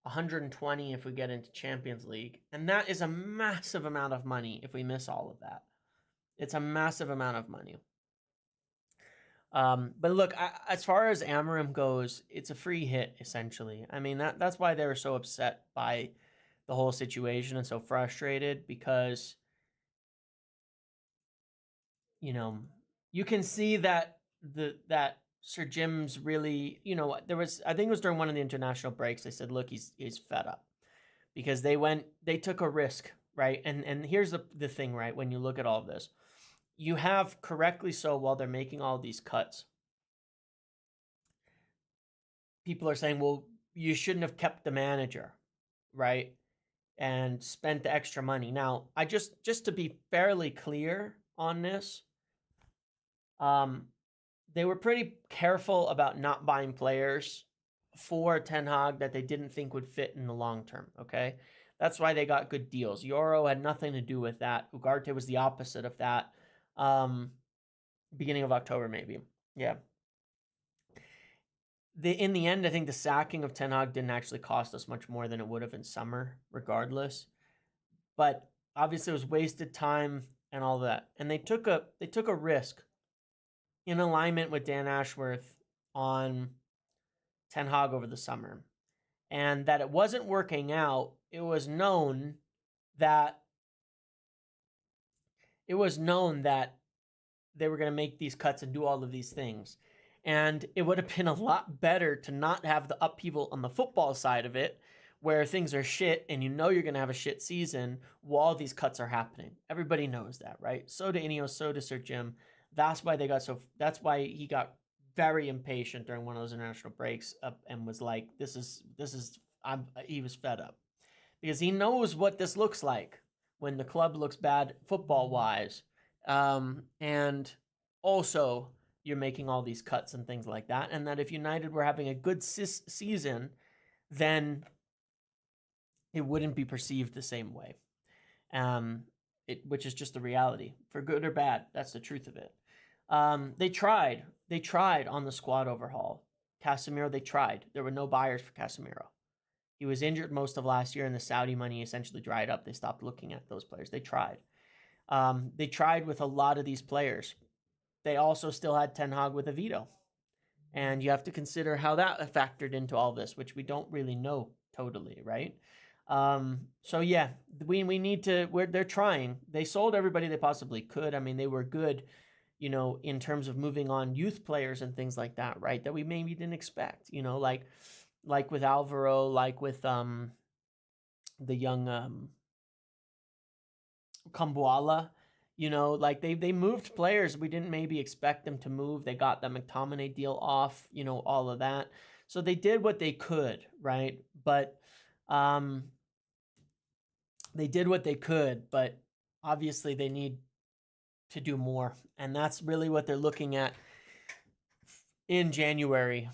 120 if we get into Champions League, and that is a massive amount of money if we miss all of that. It's a massive amount of money. But look, as far as Amorim goes, it's a free hit essentially. I mean that's why they were so upset by the whole situation and so frustrated because you can see that that Sir Jim's really, there was, I think it was during one of the international breaks, they said, look, he's fed up because they took a risk, right? And here's the thing, right? When you look at all of this, you have correctly so while they're making all these cuts, people are saying, well, you shouldn't have kept the manager, right? And spent the extra money. Now, I just to be fairly clear on this, they were pretty careful about not buying players for Ten Hag that they didn't think would fit in the long term, okay? That's why they got good deals. Euro had nothing to do with that. Ugarte was the opposite of that. Beginning of October, maybe. Yeah. In the end, I think the sacking of Ten Hag didn't actually cost us much more than it would have in summer, regardless. But obviously, it was wasted time and all that. And they took a risk in alignment with Dan Ashworth on Ten Hag over the summer, and that it wasn't working out. It was known that they were going to make these cuts and do all of these things. And it would have been a lot better to not have the upheaval on the football side of it, where things are shit and you're going to have a shit season while these cuts are happening. Everybody knows that, right? So do INEOS, so do Sir Jim. That's why he got very impatient during one of those international breaks and was like, he was fed up. Because he knows what this looks like when the club looks bad football-wise. And also, you're making all these cuts and things like that. And that if United were having a good season, then it wouldn't be perceived the same way. Which is just the reality. For good or bad, that's the truth of it. They tried on the squad overhaul. Casemiro, they tried. There were no buyers for Casemiro. He was injured most of last year, and the Saudi money essentially dried up. They stopped looking at those players. They tried. They tried with a lot of these players. They also still had Ten Hag with a veto. And you have to consider how that factored into all this, which we don't really know totally, right? So yeah, we need to, they're trying. They sold everybody they possibly could. I mean, they were good, in terms of moving on youth players and things like that, right? That we maybe didn't expect, like with Alvaro, like with the young Kambuala, like they moved players we didn't maybe expect them to move. They got the McTominay deal off, all of that. So they did what they could, right? But they did what they could, but obviously they need to do more. And that's really what they're looking at in January.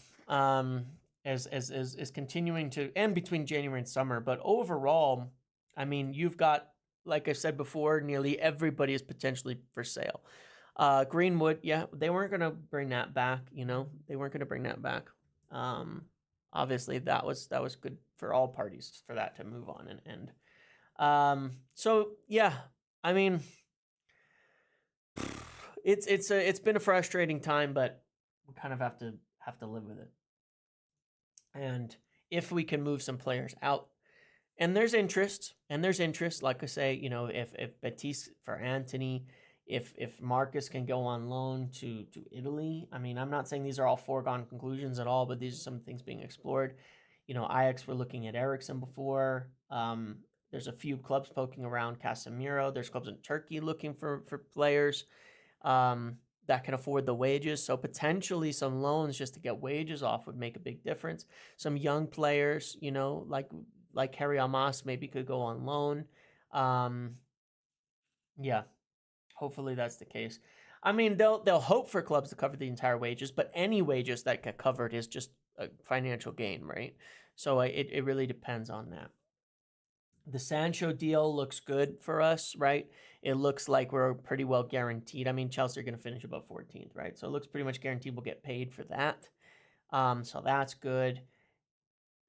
As continuing to, and between January and summer. But overall, I mean, you've got, like I said before, nearly everybody is potentially for sale. Greenwood, yeah, they weren't going to bring that back, They weren't going to bring that back. Obviously, that was good for all parties for that to move on and end. So, yeah, I mean, it's been a frustrating time, but we kind of have to live with it. And if we can move some players out, and there's interest, like I say, if Betis for Anthony, If Marcus can go on loan to Italy, I mean, I'm not saying these are all foregone conclusions at all, but these are some things being explored. Ajax were looking at Ericsson before. There's a few clubs poking around Casemiro. There's clubs in Turkey looking for players that can afford the wages. So potentially some loans just to get wages off would make a big difference. Some young players, like Harry Almas maybe could go on loan. Yeah, hopefully that's the case. I mean, they'll hope for clubs to cover the entire wages, but any wages that get covered is just a financial gain, right? So it really depends on that. The Sancho deal looks good for us, right? It looks like we're pretty well guaranteed. I mean, Chelsea are going to finish above 14th, right? So it looks pretty much guaranteed we'll get paid for that. So that's good.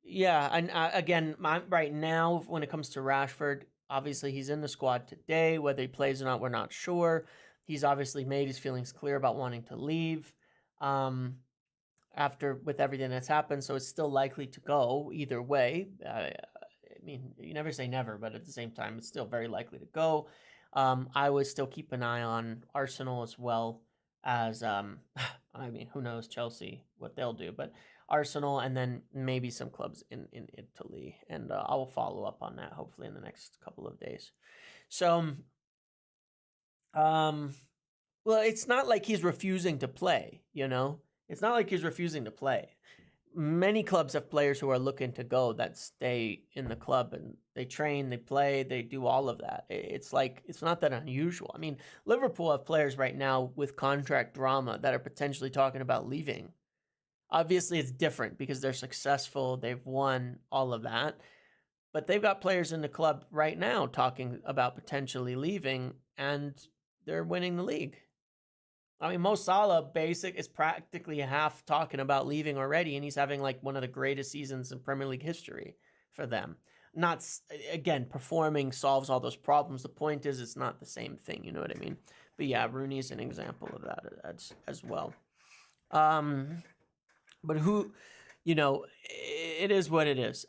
Yeah, and again, right now, when it comes to Rashford, obviously he's in the squad today. Whether he plays or not, we're not sure. He's obviously made his feelings clear about wanting to leave with everything that's happened. So it's still likely to go either way. I mean, you never say never, but at the same time, it's still very likely to go. I would still keep an eye on Arsenal as well as, I mean, who knows Chelsea, what they'll do, but Arsenal and then maybe some clubs in Italy. And I will follow up on that hopefully in the next couple of days. So, well, it's not like he's refusing to play, It's not like he's refusing to play. Many clubs have players who are looking to go that stay in the club and they train, they play, they do all of that. It's not that unusual. I mean, Liverpool have players right now with contract drama that are potentially talking about leaving. Obviously, it's different because they're successful, they've won, all of that. But they've got players in the club right now talking about potentially leaving, and they're winning the league. I mean, Mo Salah is practically half talking about leaving already, and he's having like one of the greatest seasons in Premier League history for them. Not, again, performing solves all those problems. The point is, it's not the same thing. You know what I mean? But yeah, Rooney's an example of that as well. But it is what it is.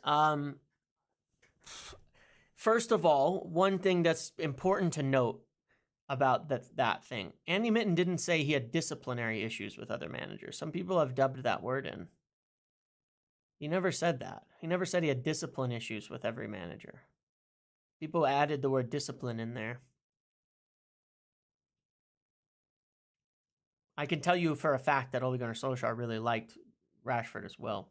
First of all, one thing that's important to note about that thing. Andy Mitten didn't say he had disciplinary issues with other managers. Some people have dubbed that word in. He never said that. He never said he had discipline issues with every manager. People added the word discipline in there. I can tell you for a fact that Ole Gunnar Solskjaer really liked Rashford as well.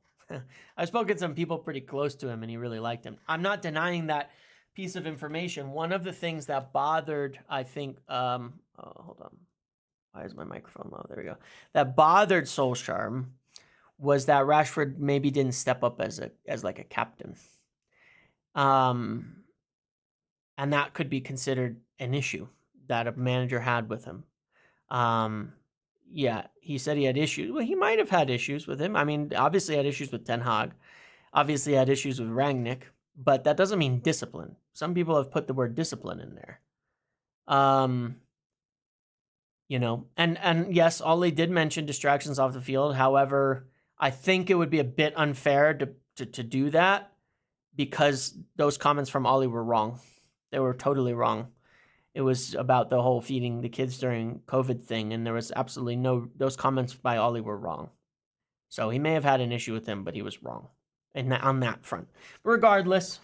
I've spoken to some people pretty close to him, and he really liked him. I'm not denying that piece of information. One of the things that bothered, I think, hold on. Why is my microphone low? There we go. That bothered Solskjaer was that Rashford maybe didn't step up as like a captain. And that could be considered an issue that a manager had with him. Yeah, he said he had issues. Well, he might have had issues with him. I mean, obviously had issues with Ten Hag. Obviously had issues with Rangnick. But that doesn't mean discipline. Some people have put the word discipline in there. And yes, Ole did mention distractions off the field. However, I think it would be a bit unfair to do that because those comments from Ole were wrong. They were totally wrong. It was about the whole feeding the kids during COVID thing, and there was absolutely those comments by Ole were wrong. So he may have had an issue with him, but he was wrong on that front. Regardless,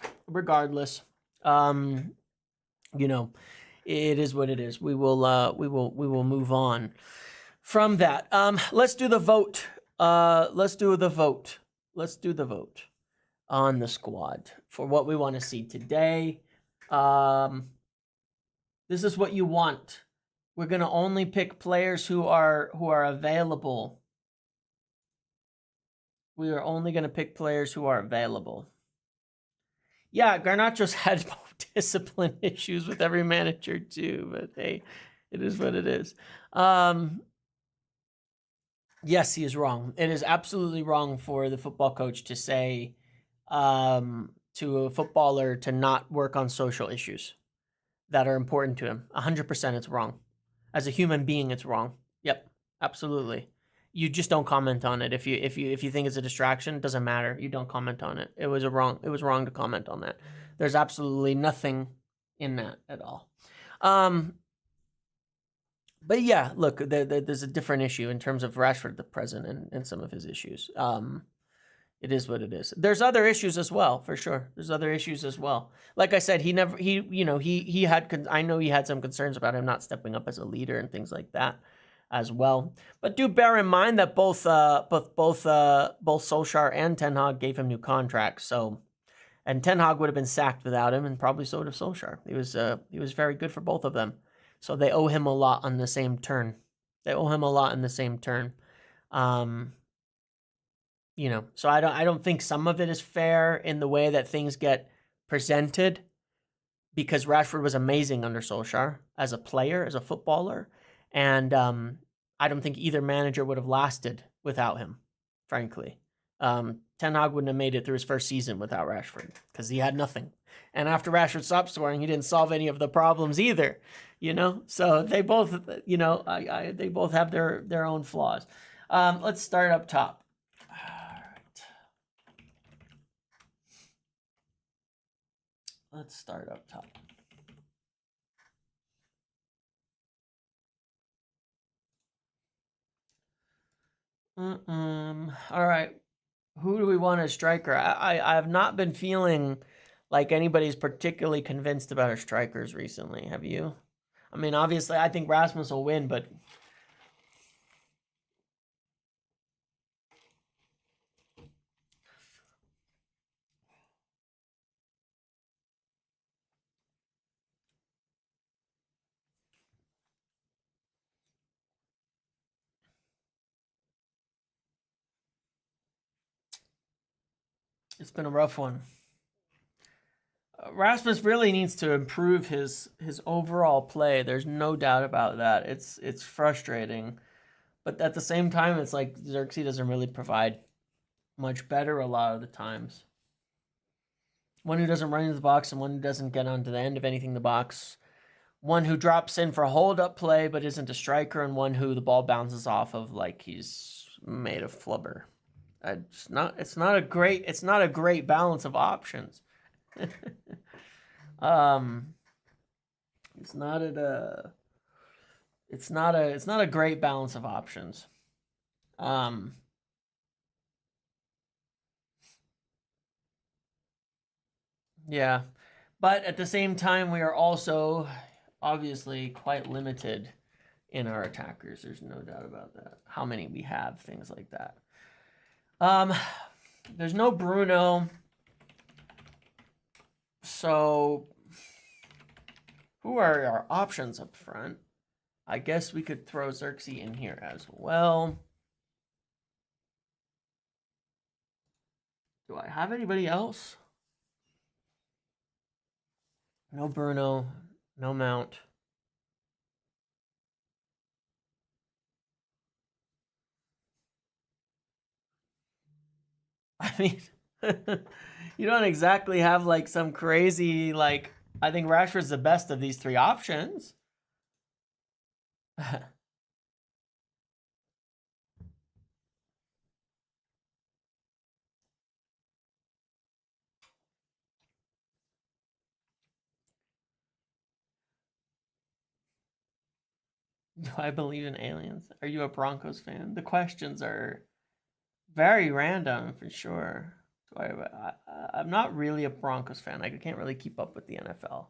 it is what it is. We will move on from that. Let's do the vote. Let's do the vote on the squad for what we want to see today. This is what you want. We're going to only pick players who are available. We are only going to pick players who are available. Yeah, Garnacho's had discipline issues with every manager too, but hey, it is what it is. Yes, he is wrong. It is absolutely wrong for the football coach to say to a footballer to not work on social issues that are important to him. 100% it's wrong. As a human being, it's wrong. Yep, absolutely. You just don't comment on it. If you think it's a distraction, it doesn't matter. You don't comment on it. It was wrong to comment on that. There's absolutely nothing in that at all. But yeah, look, there's a different issue in terms of Rashford at the present and some of his issues. It is what it is. There's other issues as well, for sure. There's other issues as well. Like I said, he had, I know he had some concerns about him not stepping up as a leader and things like that as well. But do bear in mind that both Solskjaer and Ten Hag gave him new contracts. So, and Ten Hag would have been sacked without him, and probably so would have Solskjaer. He was very good for both of them. So they owe him a lot on the same turn. They owe him a lot in the same turn. So I don't think some of it is fair in the way that things get presented, because Rashford was amazing under Solskjaer as a player, as a footballer, and I don't think either manager would have lasted without him, frankly. Ten Hag wouldn't have made it through his first season without Rashford because he had nothing. And after Rashford stopped scoring, he didn't solve any of the problems either, So they both, they both have their own flaws. Let's start up top. Let's start up top. All right. Who do we want as striker? I have not been feeling like anybody's particularly convinced about our strikers recently. Have you? I mean, obviously, I think Rasmus will win, but it's been a rough one. Rasmus really needs to improve his overall play. There's no doubt about that. It's frustrating, but at the same time, it's like Xerxes doesn't really provide much better a lot of the times. One who doesn't run into the box and one who doesn't get onto the end of anything in the box. One who drops in for a hold-up play but isn't a striker, and one who the ball bounces off of like he's made of flubber. It's not a great balance of options. It's not a great balance of options. Yeah. But at the same time, we are also obviously quite limited in our attackers. There's no doubt about that. How many we have, things like that. There's no Bruno. So who are our options up front? I guess we could throw Xerxes in here as well. Do I have anybody else? No Bruno, no Mount. I mean, you don't exactly have like some crazy, like, I think Rashford's the best of these three options. Do I believe in aliens? Are you a Broncos fan? The questions are very random for sure. I'm not really a Broncos fan. I can't really keep up with the NFL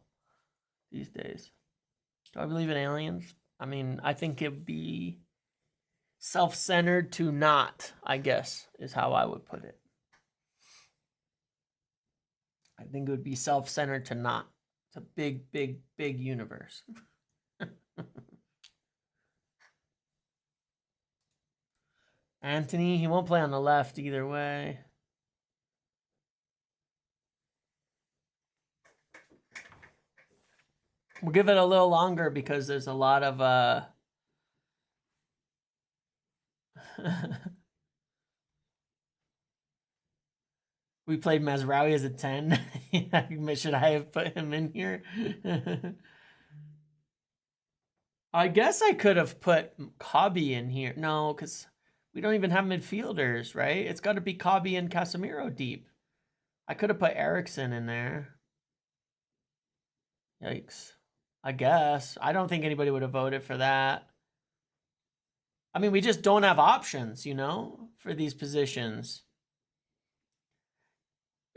these days. Do I believe in aliens? I mean, I think it'd be self-centered to not, I guess, is how I would put it. I think it would be self-centered to not. It's a big, big, big universe. Anthony, he won't play on the left either way. We'll give it a little longer because there's a lot of we played Mazraoui as a 10. Should I have put him in here? I guess I could have put Cobby in here. No, because we don't even have midfielders, right? It's got to be Cobby and Casemiro deep. I could have put Eriksson in there. Yikes. I guess. I don't think anybody would have voted for that. I mean, we just don't have options, you know, for these positions.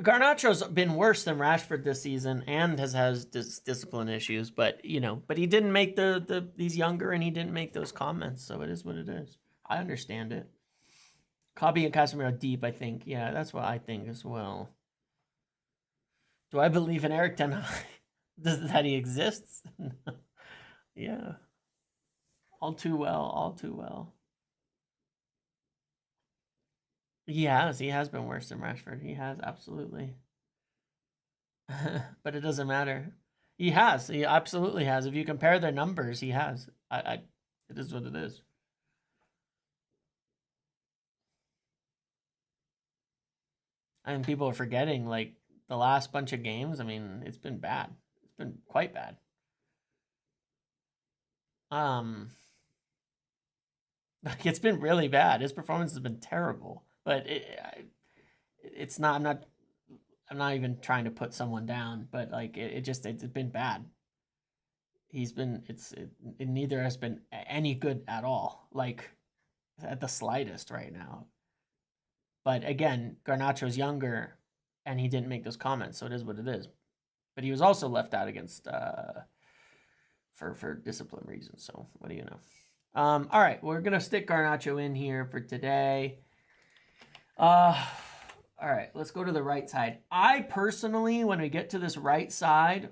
Garnacho's been worse than Rashford this season and has discipline issues, but you know, but he didn't make he's younger and he didn't make those comments, so it is what it is. I understand it. Kabi and Casemiro deep, I think. Yeah, that's what I think as well. Do I believe in Eric Ten Hag? That he exists? Yeah. All too well, all too well. He has been worse than Rashford. He has, absolutely. But it doesn't matter. He absolutely has. If you compare their numbers, he has. It is what it is. And people are forgetting, like, the last bunch of games. I mean, it's been bad. It's been quite bad. Like, it's been really bad. His performance has been terrible. But it's not. I'm not even trying to put someone down. But like, it's been bad. It neither has been any good at all. Like, at the slightest right now. But again, Garnacho's younger, and he didn't make those comments, so it is what it is. But he was also left out against for discipline reasons. So what do you know? All right, we're gonna stick Garnacho in here for today. All right, let's go to the right side. I personally, when we get to this right side,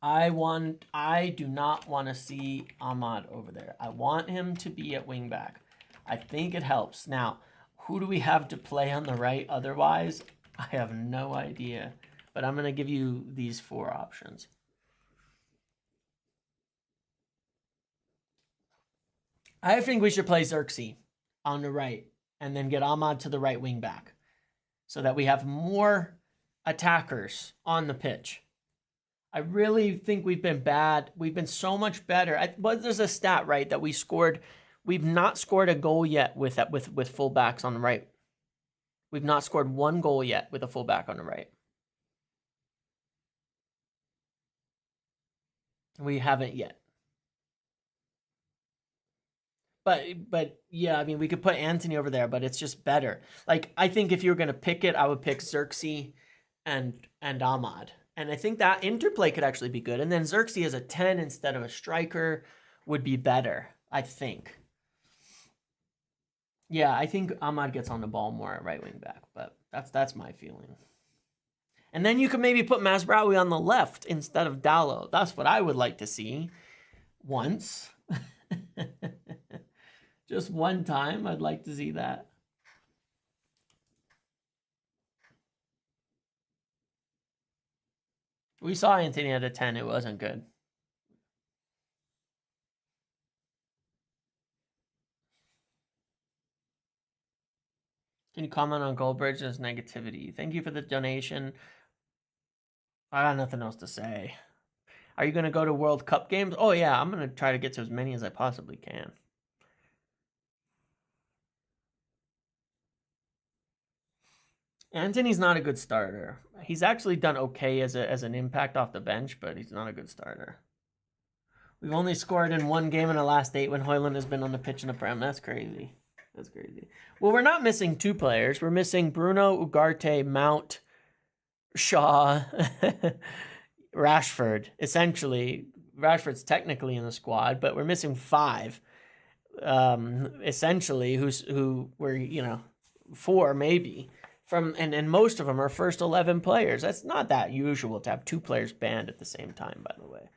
I do not want to see Ahmad over there. I want him to be at wing back. I think it helps. Now, who do we have to play on the right otherwise? I have no idea. But I'm going to give you these 4 options. I think we should play Xerxes on the right and then get Ahmad to the right wing back so that we have more attackers on the pitch. I really think we've been bad. We've been so much better. There's a stat, right, that we've not scored a goal yet with fullbacks on the right. We've not scored 1 goal yet with a fullback on the right. We haven't yet. But yeah, I mean, we could put Anthony over there, but it's just better. Like, I think if you were going to pick it, I would pick Xerxes and Ahmad. And I think that interplay could actually be good. And then Xerxes as a 10 instead of a striker would be better, I think. Yeah, I think Ahmad gets on the ball more at right wing back, but that's my feeling. And then you could maybe put Mazraoui on the left instead of Dallo. That's what I would like to see once. Just one time, I'd like to see that. We saw Anthony at a 10. It wasn't good. Can you comment on Goldbridge's negativity? Thank you for the donation. I got nothing else to say. Are you going to go to World Cup games? Oh, yeah. I'm going to try to get to as many as I possibly can. Anthony's not a good starter. He's actually done okay as an impact off the bench, but he's not a good starter. We've only scored in 1 game in the last 8 when Højlund has been on the pitch in the Prem. That's crazy. That's crazy. Well, we're not missing 2 players. We're missing Bruno, Ugarte, Mount, Shaw, Rashford. Essentially, Rashford's technically in the squad, but we're missing 5. Essentially, who were, you know, 4 maybe. And most of them are first 11 players. That's not that usual to have 2 players banned at the same time, by the way.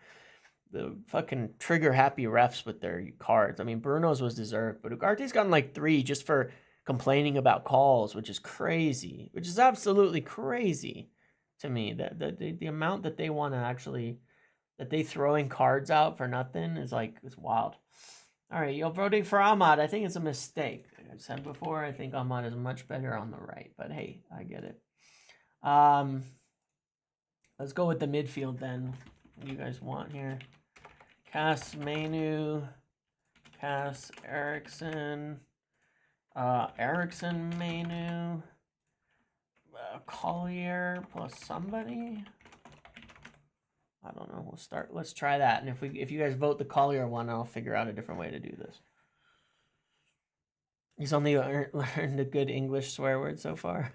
The fucking trigger-happy refs with their cards. I mean, Bruno's was deserved, but Ugarte's gotten like 3 just for complaining about calls, which is crazy. Which is absolutely crazy to me. The amount that they want to actually... that they throwing cards out for nothing is wild. All right, you're voting for Ahmad. I think it's a mistake. Like I've said before, I think Ahmad is much better on the right. But hey, I get it. Let's go with the midfield then. What do you guys want here? Cass Manu, Cass Eriksson, Eriksson Manu, Collier plus somebody. I don't know. Let's try that. And if you guys vote the Collier one, I'll figure out a different way to do this. He's only learned a good English swear word so far.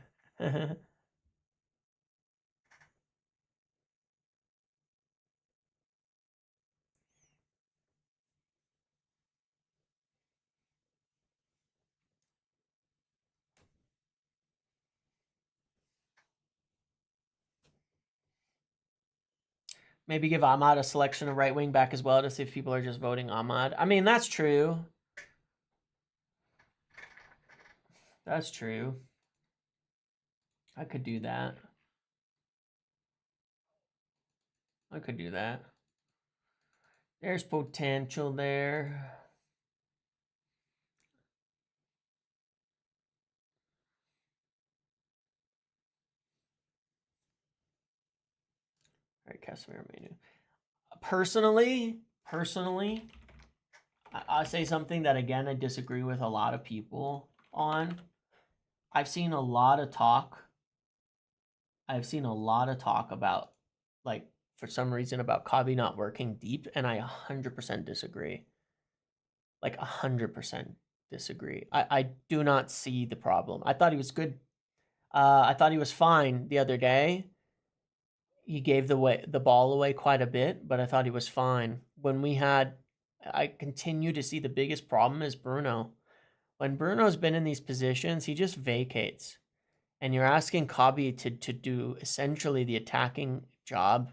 Maybe give Ahmad a selection of right wing back as well to see if people are just voting Ahmad. I mean, that's true. That's true. I could do that. I could do that. There's potential there. All right, Casemiro menu. Personally, I'll say something that again I disagree with a lot of people on. I've seen a lot of talk. I've seen a lot of talk about, like, for some reason about Kabi not working deep, and I 100% disagree. Like 100% disagree. I do not see the problem. I thought he was good. I thought he was fine the other day. He gave the ball away quite a bit, but I thought he was fine. I continue to see the biggest problem is Bruno. When Bruno's been in these positions, he just vacates. And you're asking Kabi to do essentially the attacking job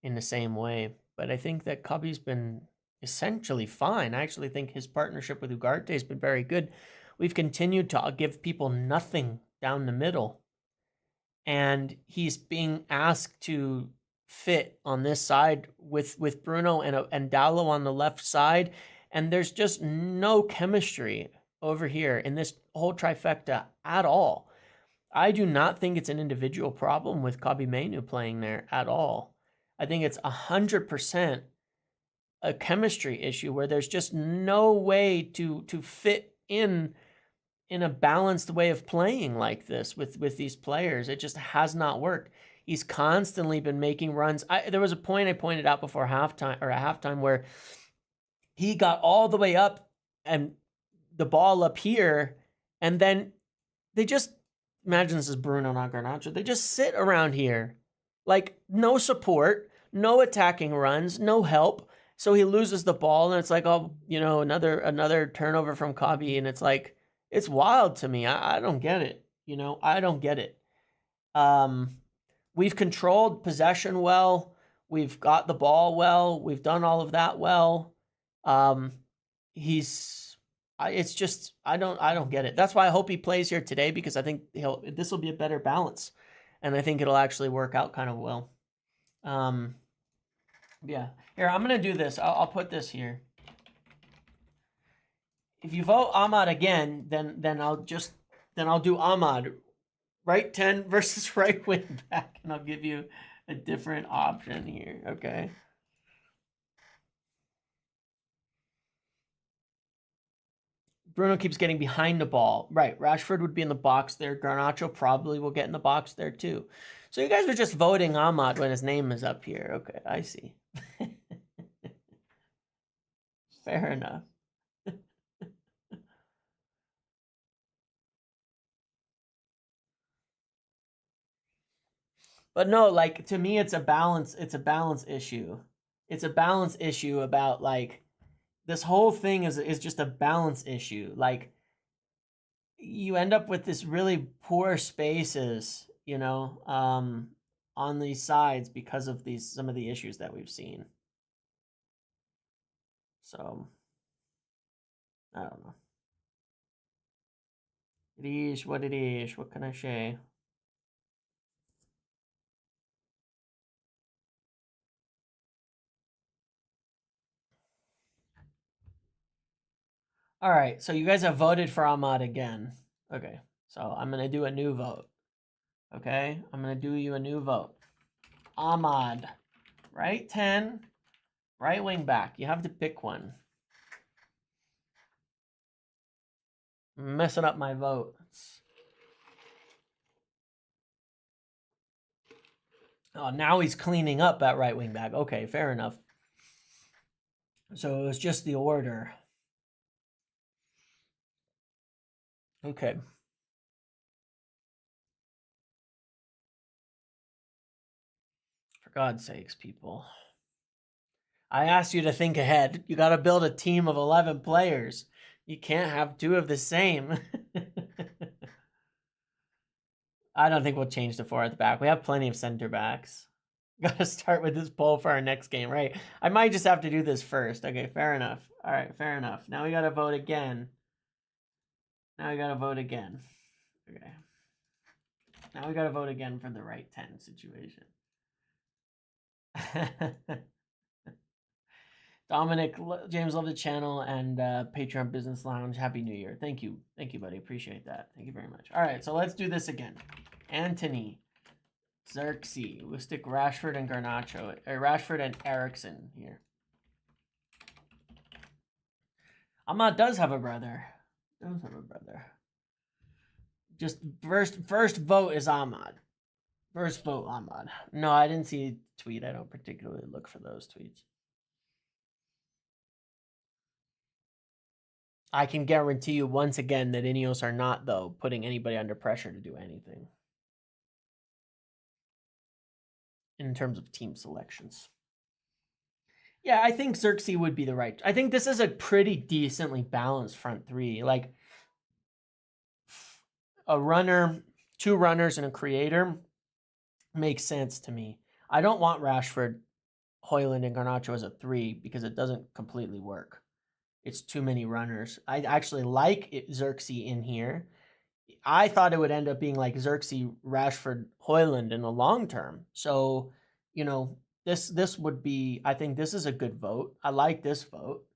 in the same way. But I think that Kabi's been essentially fine. I actually think his partnership with Ugarte has been very good. We've continued to give people nothing down the middle. And he's being asked to fit on this side with Bruno and Dallo on the left side. And there's just no chemistry over here in this whole trifecta at all. I do not think it's an individual problem with Kabi Menu playing there at all. I think it's 100% a chemistry issue where there's just no way to fit in a balanced way of playing like this with these players. It just has not worked. He's constantly been making runs. There was a point I pointed out before halftime or at halftime where he got all the way up and the ball up here, and then they just, imagine this is Bruno, not Garnacho. They just sit around here, like no support, no attacking runs, no help. So he loses the ball, and it's like, oh, another turnover from Kabi, and it's like, it's wild to me. I don't get it. I don't get it. We've controlled possession well. We've got the ball well. We've done all of that well. It's just I don't get it. That's why I hope he plays here today, because I think this will be a better balance, and I think it'll actually work out kind of well. Yeah. Here, I'm gonna do this. I'll put this here. If you vote Ahmad again, then I'll do Ahmad right 10 versus right wing back, and I'll give you a different option here. Okay. Bruno keeps getting behind the ball. Right. Rashford would be in the box there. Garnacho probably will get in the box there too. So you guys are just voting Ahmad when his name is up here. Okay, I see. Fair enough. But no, like, to me it's a balance issue. It's a balance issue about, like, this whole thing is just a balance issue. Like, you end up with this really poor spaces, on these sides because of some of the issues that we've seen. So I don't know. It is what it is. What can I say? All right, so you guys have voted for Ahmad again. Okay, so I'm gonna do a new vote. Okay, I'm gonna do you a new vote. Ahmad, right 10, right wing back. You have to pick one. I'm messing up my vote. Oh, now he's cleaning up at right wing back. Okay, fair enough. So it was just the order. Okay. For God's sakes, people. I asked you to think ahead. You got to build a team of 11 players. You can't have two of the same. I don't think we'll change the 4 at the back. We have plenty of center backs. Got to start with this poll for our next game, right? I might just have to do this first. Okay, fair enough. All right, fair enough. Now we got to vote again. Now we got to vote again. Okay. Now we got to vote again for the right 10 situation. Dominic, James, love the channel and Patreon Business Lounge. Happy New Year. Thank you, buddy. Appreciate that. Thank you very much. All right, so let's do this again. Anthony, Xerxes. We'll stick Rashford and Garnacho. Rashford and Ericsson here. Ahmad does have a brother. Just first vote is Ahmad. First vote, Ahmad. No, I didn't see a tweet. I don't particularly look for those tweets. I can guarantee you once again that INEOS are not, though, putting anybody under pressure to do anything in terms of team selections. Yeah, I think Xerxes would be the right. I think this is a pretty decently balanced front three. Like a runner, 2 runners, and a creator makes sense to me. I don't want Rashford, Højlund, and Garnacho as a 3 because it doesn't completely work. It's too many runners. I actually like Xerxes in here. I thought it would end up being like Xerxes, Rashford, Højlund in the long term. So, you know, this would be, I think this is a good vote. I like this vote.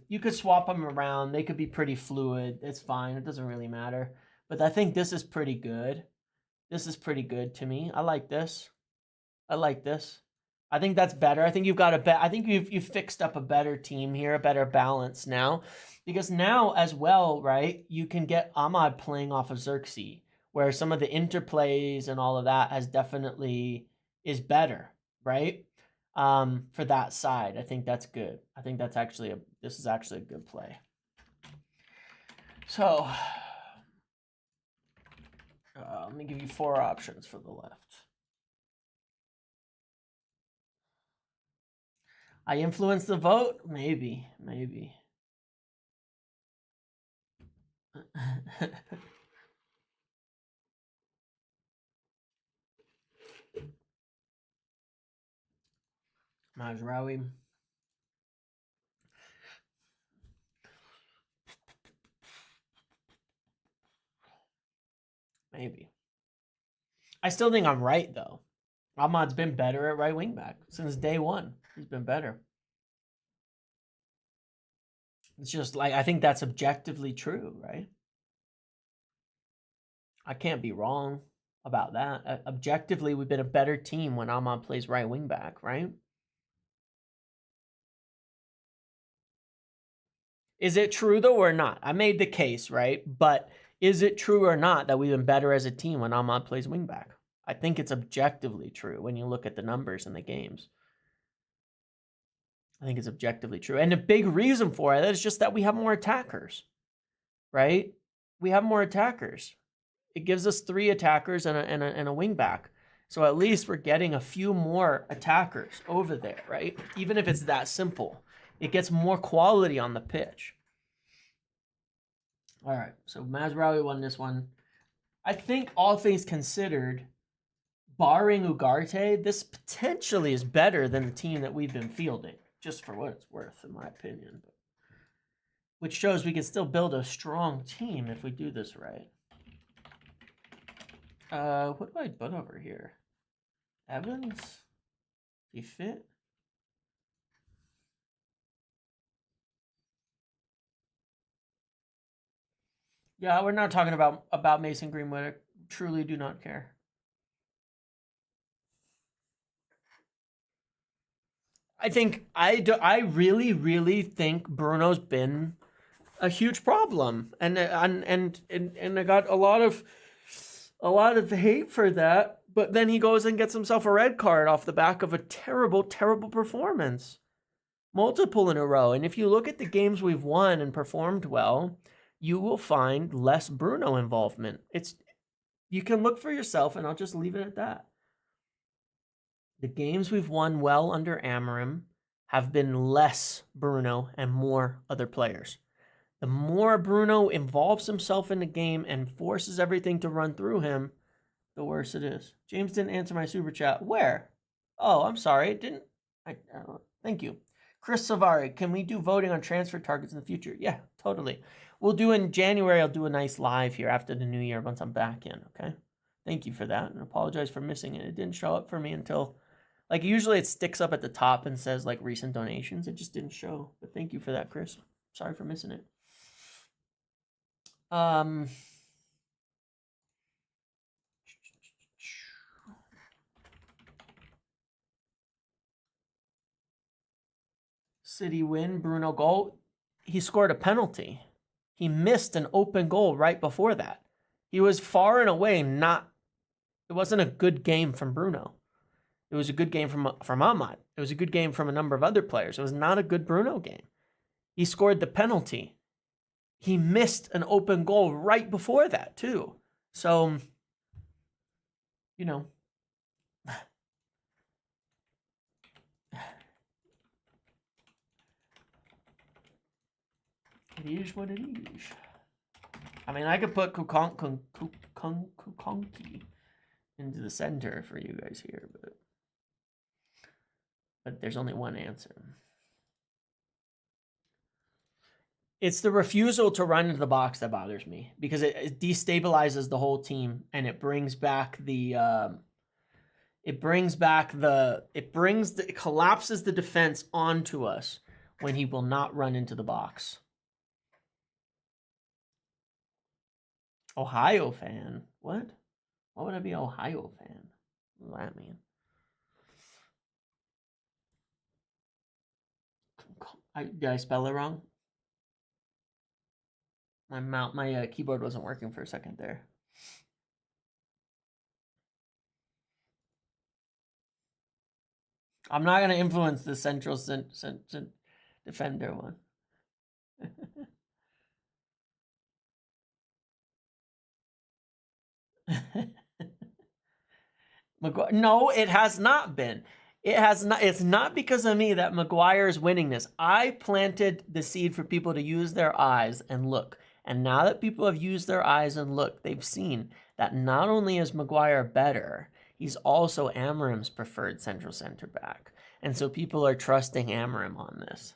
You could swap them around. They could be pretty fluid. It's fine. It doesn't really matter. But I think this is pretty good. This is pretty good to me. I like this. I think that's better. I think you've got I think you've fixed up a better team here, a better balance now. Because now as well, right, you can get Ahmad playing off of Xerxes, where some of the interplays and all of that has definitely is better, right? For that side. I think that's good. I think that's actually this is actually a good play. So let me give you 4 options for the left. I influence the vote? Maybe. Mazraoui. Maybe. I still think I'm right, though. Ahmad's been better at right wing back since day one. He's been better. It's just like, I think that's objectively true, right? I can't be wrong about that. Objectively, we've been a better team when Ahmad plays right wing back, right? Is it true, though, or not? I made the case, right? But is it true or not that we've been better as a team when Ahmad plays wing back? I think it's objectively true when you look at the numbers in the games. I think it's objectively true. And a big reason for it is just that we have more attackers, right? We have more attackers. It gives us 3 attackers and a wing back. So at least we're getting a few more attackers over there, right? Even if it's that simple. It gets more quality on the pitch. All right, so Mazraoui won this one. I think all things considered, barring Ugarte, this potentially is better than the team that we've been fielding, just for what it's worth, in my opinion. Which shows we can still build a strong team if we do this right. What do I put over here? Evans? He fit? Yeah, we're not talking about Mason Greenwood. I truly do not care. I think I really think Bruno's been a huge problem, and I got a lot of hate for that. But then he goes and gets himself a red card off the back of a terrible performance, multiple in a row. And if you look at the games we've won and performed well, you will find less Bruno involvement. You can look for yourself, and I'll just leave it at that. The games we've won well under Amorim have been less Bruno and more other players. The more Bruno involves himself in the game and forces everything to run through him, the worse it is. James didn't answer my super chat. Where? Oh, I'm sorry. It didn't. Thank you. Chris Savari, can we do voting on transfer targets in the future? Yeah, totally. We'll do in January. I'll do a nice live here after the new year once I'm back in, okay? Thank you for that, and apologize for missing it. It didn't show up for me until, like, usually it sticks up at the top and says, like, recent donations. It just didn't show, but thank you for that, Chris. Sorry for missing it. City win, Bruno goal. He scored a penalty. He missed an open goal right before that. He was far and away not. It wasn't a good game from Bruno. It was a good game from Ahmad. It was a good game from a number of other players. It was not a good Bruno game. He scored the penalty. He missed an open goal right before that too. So, you know, it is what it is. I mean, I could put Kukonki into the center for you guys here, but there's only one answer. It's the refusal to run into the box that bothers me, because it destabilizes the whole team, and it collapses the defense onto us when he will not run into the box. Ohio fan? What? Why would I be an Ohio fan? What does that mean? Did I spell it wrong? My keyboard wasn't working for a second there. I'm not going to influence the central defender one. No, it has not been. It has not. It's not because of me that Maguire is winning this. I planted the seed for people to use their eyes and look. And now that people have used their eyes and looked, they've seen that not only is Maguire better, he's also Amorim's preferred central center back. And so people are trusting Amorim on this.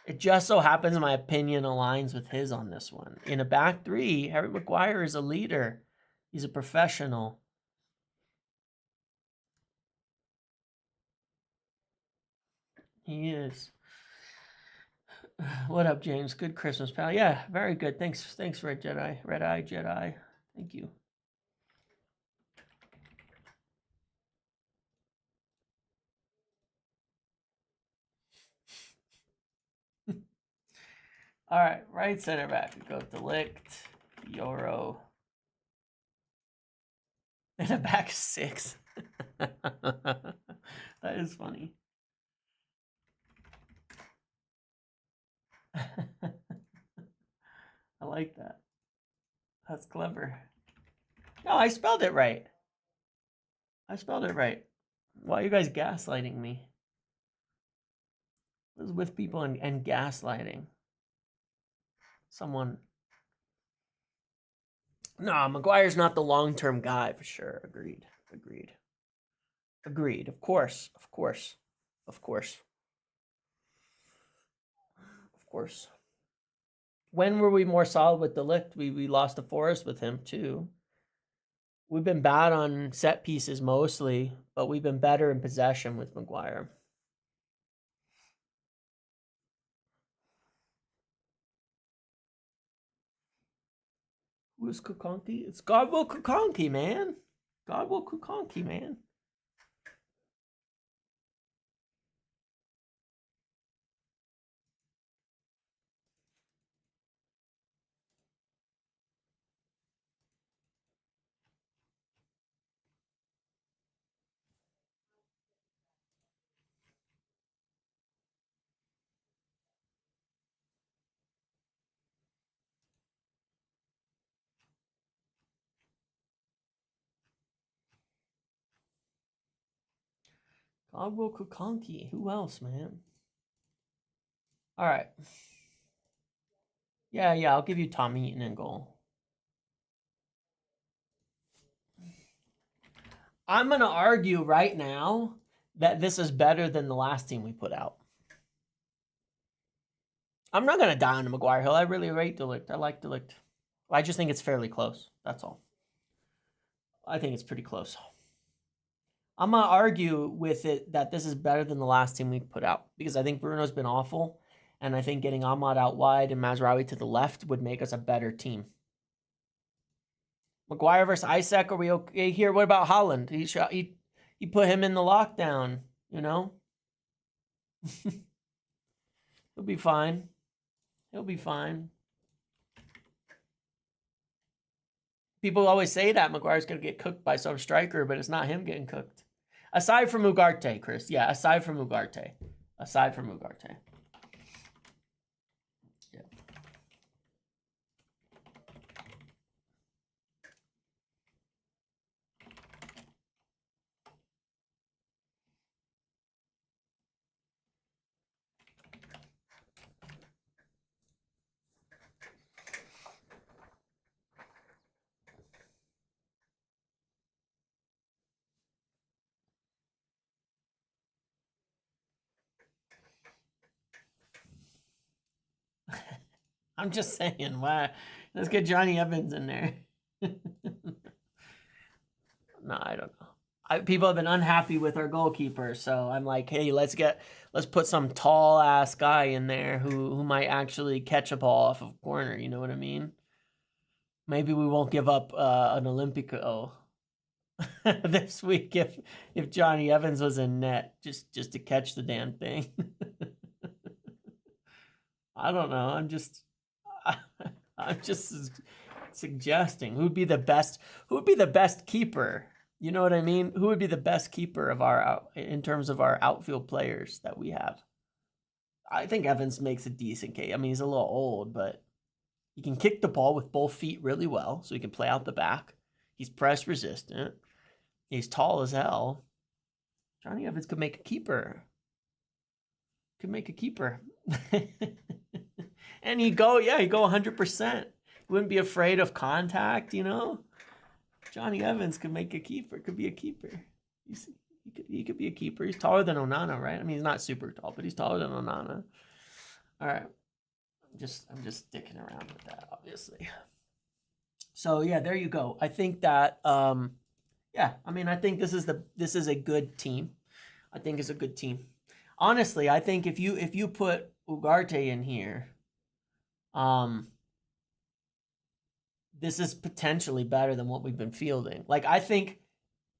It just so happens my opinion aligns with his on this one. In a back three, Harry Maguire is a leader. He's a professional. He is. What up, James? Good Christmas, pal. Yeah, very good. Thanks, Red Jedi. Red Eye Jedi. Thank you. All right, right center back. We go Delict, Euro, and a back six. That is funny. I like that. That's clever. No, I spelled it right. I spelled it right. Why are you guys gaslighting me? I was with people and gaslighting. Someone. No, Maguire's not the long-term guy for sure. Agreed. Of course. When were we more solid with Delict? We lost to Forest with him too. We've been bad on set pieces mostly, but we've been better in possession with Maguire. Who's Kukonki? It's Godwill Kukonki, man. Godwill Kukonki, man. Caldwell Kukonki. Who else, man? All right. Yeah, I'll give you Tom Eaton in goal. I'm going to argue right now that this is better than the last team we put out. I'm not going to die on Maguire Hill. I really rate Delict. I like Delict. I just think it's fairly close. That's all. I think it's pretty close. I'm going to argue with it that this is better than the last team we put out because I think Bruno's been awful. And I think getting Ahmad out wide and Mazraoui to the left would make us a better team. Maguire versus Isaac, are we okay here? What about Holland? He put him in the lockdown, you know? He'll be fine. He'll be fine. People always say that Maguire's going to get cooked by some striker, but it's not him getting cooked. Aside from Ugarte, Chris. Yeah, aside from Ugarte. Aside from Ugarte. Yeah. I'm just saying, why? Let's get Johnny Evans in there. No, I don't know. People have been unhappy with our goalkeeper, so I'm like, hey, let's put some tall ass guy in there who might actually catch a ball off of a corner. You know what I mean? Maybe we won't give up an Olympico this week if Johnny Evans was in net just to catch the damn thing. I don't know. I'm just suggesting who would be the best keeper. You know what I mean? Who would be the best keeper of in terms of our outfield players that we have? I think Evans makes a decent case. I mean, he's a little old, but he can kick the ball with both feet really well, so he can play out the back. He's press resistant. He's tall as hell. Johnny Evans could make a keeper. And he'd go 100%. Wouldn't be afraid of contact, you know? Johnny Evans could make a keeper. Could be a keeper. He could be a keeper. He's taller than Onana, right? I mean, he's not super tall, but he's taller than Onana. All right. I'm just sticking around with that, obviously. So yeah, there you go. I think that yeah, I mean, I think this is a good team. I think it's a good team. Honestly, I think if you put Ugarte in here, this is potentially better than what we've been fielding. Like, I think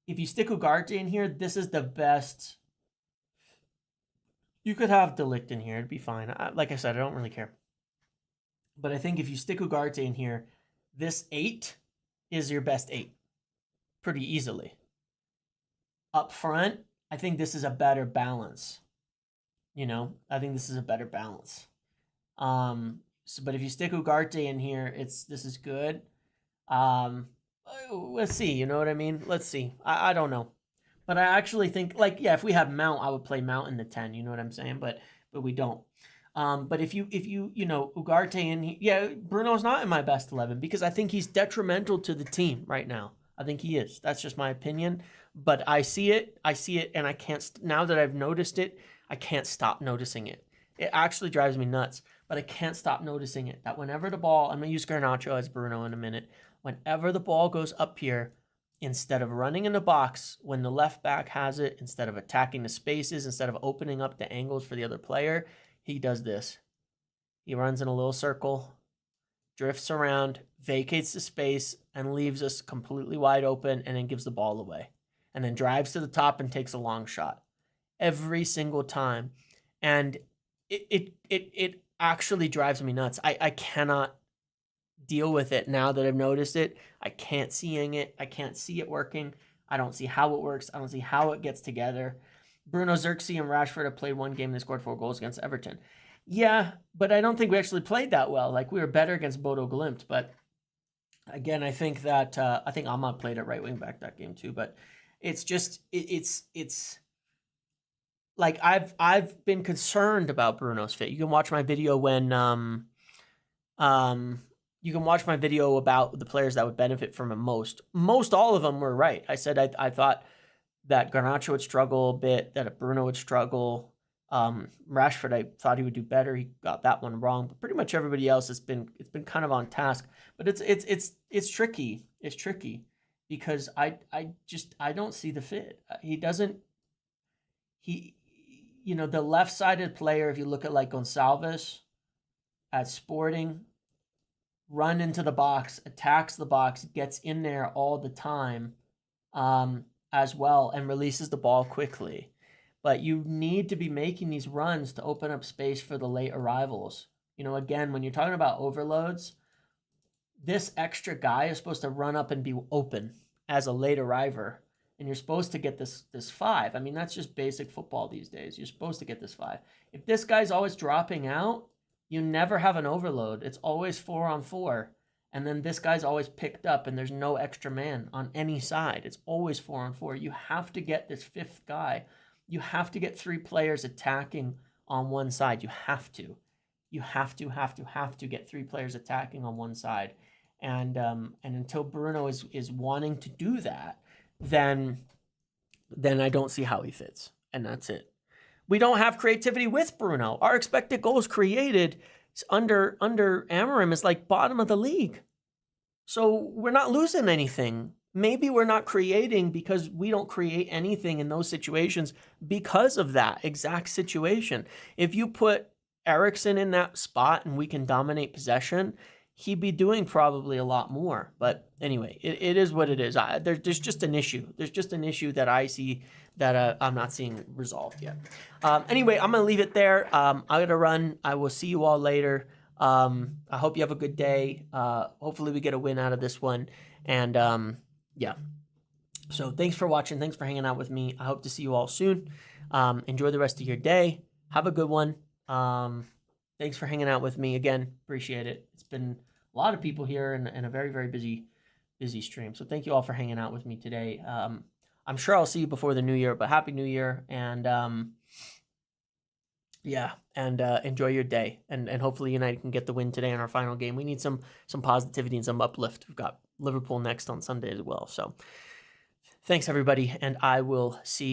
if you stick Ugarte in here, this is the best. You could have Delict in here. It'd be fine. Like I said, I don't really care. But I think if you stick Ugarte in here, this 8 is your best 8. Pretty easily. Up front, I think this is a better balance. You know, I think this is a better balance. But if you stick Ugarte in here, this is good. Let's see. You know what I mean? Let's see. I don't know, but I actually think, like, yeah, if we had Mount, I would play Mount in the 10. You know what I'm saying? But we don't. But if you Ugarte in here, yeah, Bruno's not in my best 11 because I think he's detrimental to the team right now. I think he is. That's just my opinion. But I see it, and I can't. Now that I've noticed it, I can't stop noticing it. It actually drives me nuts, but I can't stop noticing it. That whenever the ball, I'm going to use Garnacho as Bruno in a minute. Whenever the ball goes up here, instead of running in the box when the left back has it, instead of attacking the spaces, instead of opening up the angles for the other player, he does this. He runs in a little circle, drifts around, vacates the space, and leaves us completely wide open, and then gives the ball away. And then drives to the top and takes a long shot. Every single time. And it actually drives me nuts. I cannot deal with it now that I've noticed it. I can't seeing it. I can't see it working. I don't see how it works. I don't see how it gets together. Bruno Xerxes and Rashford have played one game and they scored 4 goals against Everton. Yeah, but I don't think we actually played that well. Like, we were better against Bodo Glimt, but again, I think that I think Ahmad played at right wing back that game too. But it's just it's like I've been concerned about Bruno's fit. You can watch my video when you can watch my video about the players that would benefit from him most. Most all of them were right. I said I thought that Garnacho would struggle a bit, that Bruno would struggle. Rashford, I thought he would do better. He got that one wrong, but pretty much everybody else it's been kind of on task. But it's tricky. It's tricky because I don't see the fit. He doesn't. He, the left-sided player. If you look at like Gonçalves at Sporting, run into the box, attacks the box, gets in there all the time, as well, and releases the ball quickly. But you need to be making these runs to open up space for the late arrivals. Again, when you're talking about overloads, this extra guy is supposed to run up and be open as a late arriver. And you're supposed to get this 5. I mean, that's just basic football these days. You're supposed to get this 5. If this guy's always dropping out, you never have an overload. It's always 4-on-4. And then this guy's always picked up and there's no extra man on any side. It's always 4-on-4. You have to get this 5th guy. You have to get 3 players attacking on one side. You have to. You have to get 3 players attacking on one side. And until Bruno is wanting to do that, then I don't see how he fits. And that's it. We don't have creativity with Bruno. Our expected goals created under Amorim is like bottom of the league. So we're not losing anything. Maybe we're not creating because we don't create anything in those situations because of that exact situation. If you put Eriksen in that spot and we can dominate possession, he'd be doing probably a lot more. But anyway, it is what it is. There's just an issue. There's just an issue that I see that I'm not seeing resolved yet. Anyway, I'm going to leave it there. I'm going to run. I will see you all later. I hope you have a good day. Hopefully we get a win out of this one. And yeah. So thanks for watching. Thanks for hanging out with me. I hope to see you all soon. Enjoy the rest of your day. Have a good one. Thanks for hanging out with me again. Appreciate it. It's been a lot of people here and a very, very busy stream. So thank you all for hanging out with me today. I'm sure I'll see you before the new year, but Happy New Year. And yeah, and enjoy your day. And hopefully United can get the win today in our final game. We need some positivity and some uplift. We've got Liverpool next on Sunday as well. So thanks, everybody, and I will see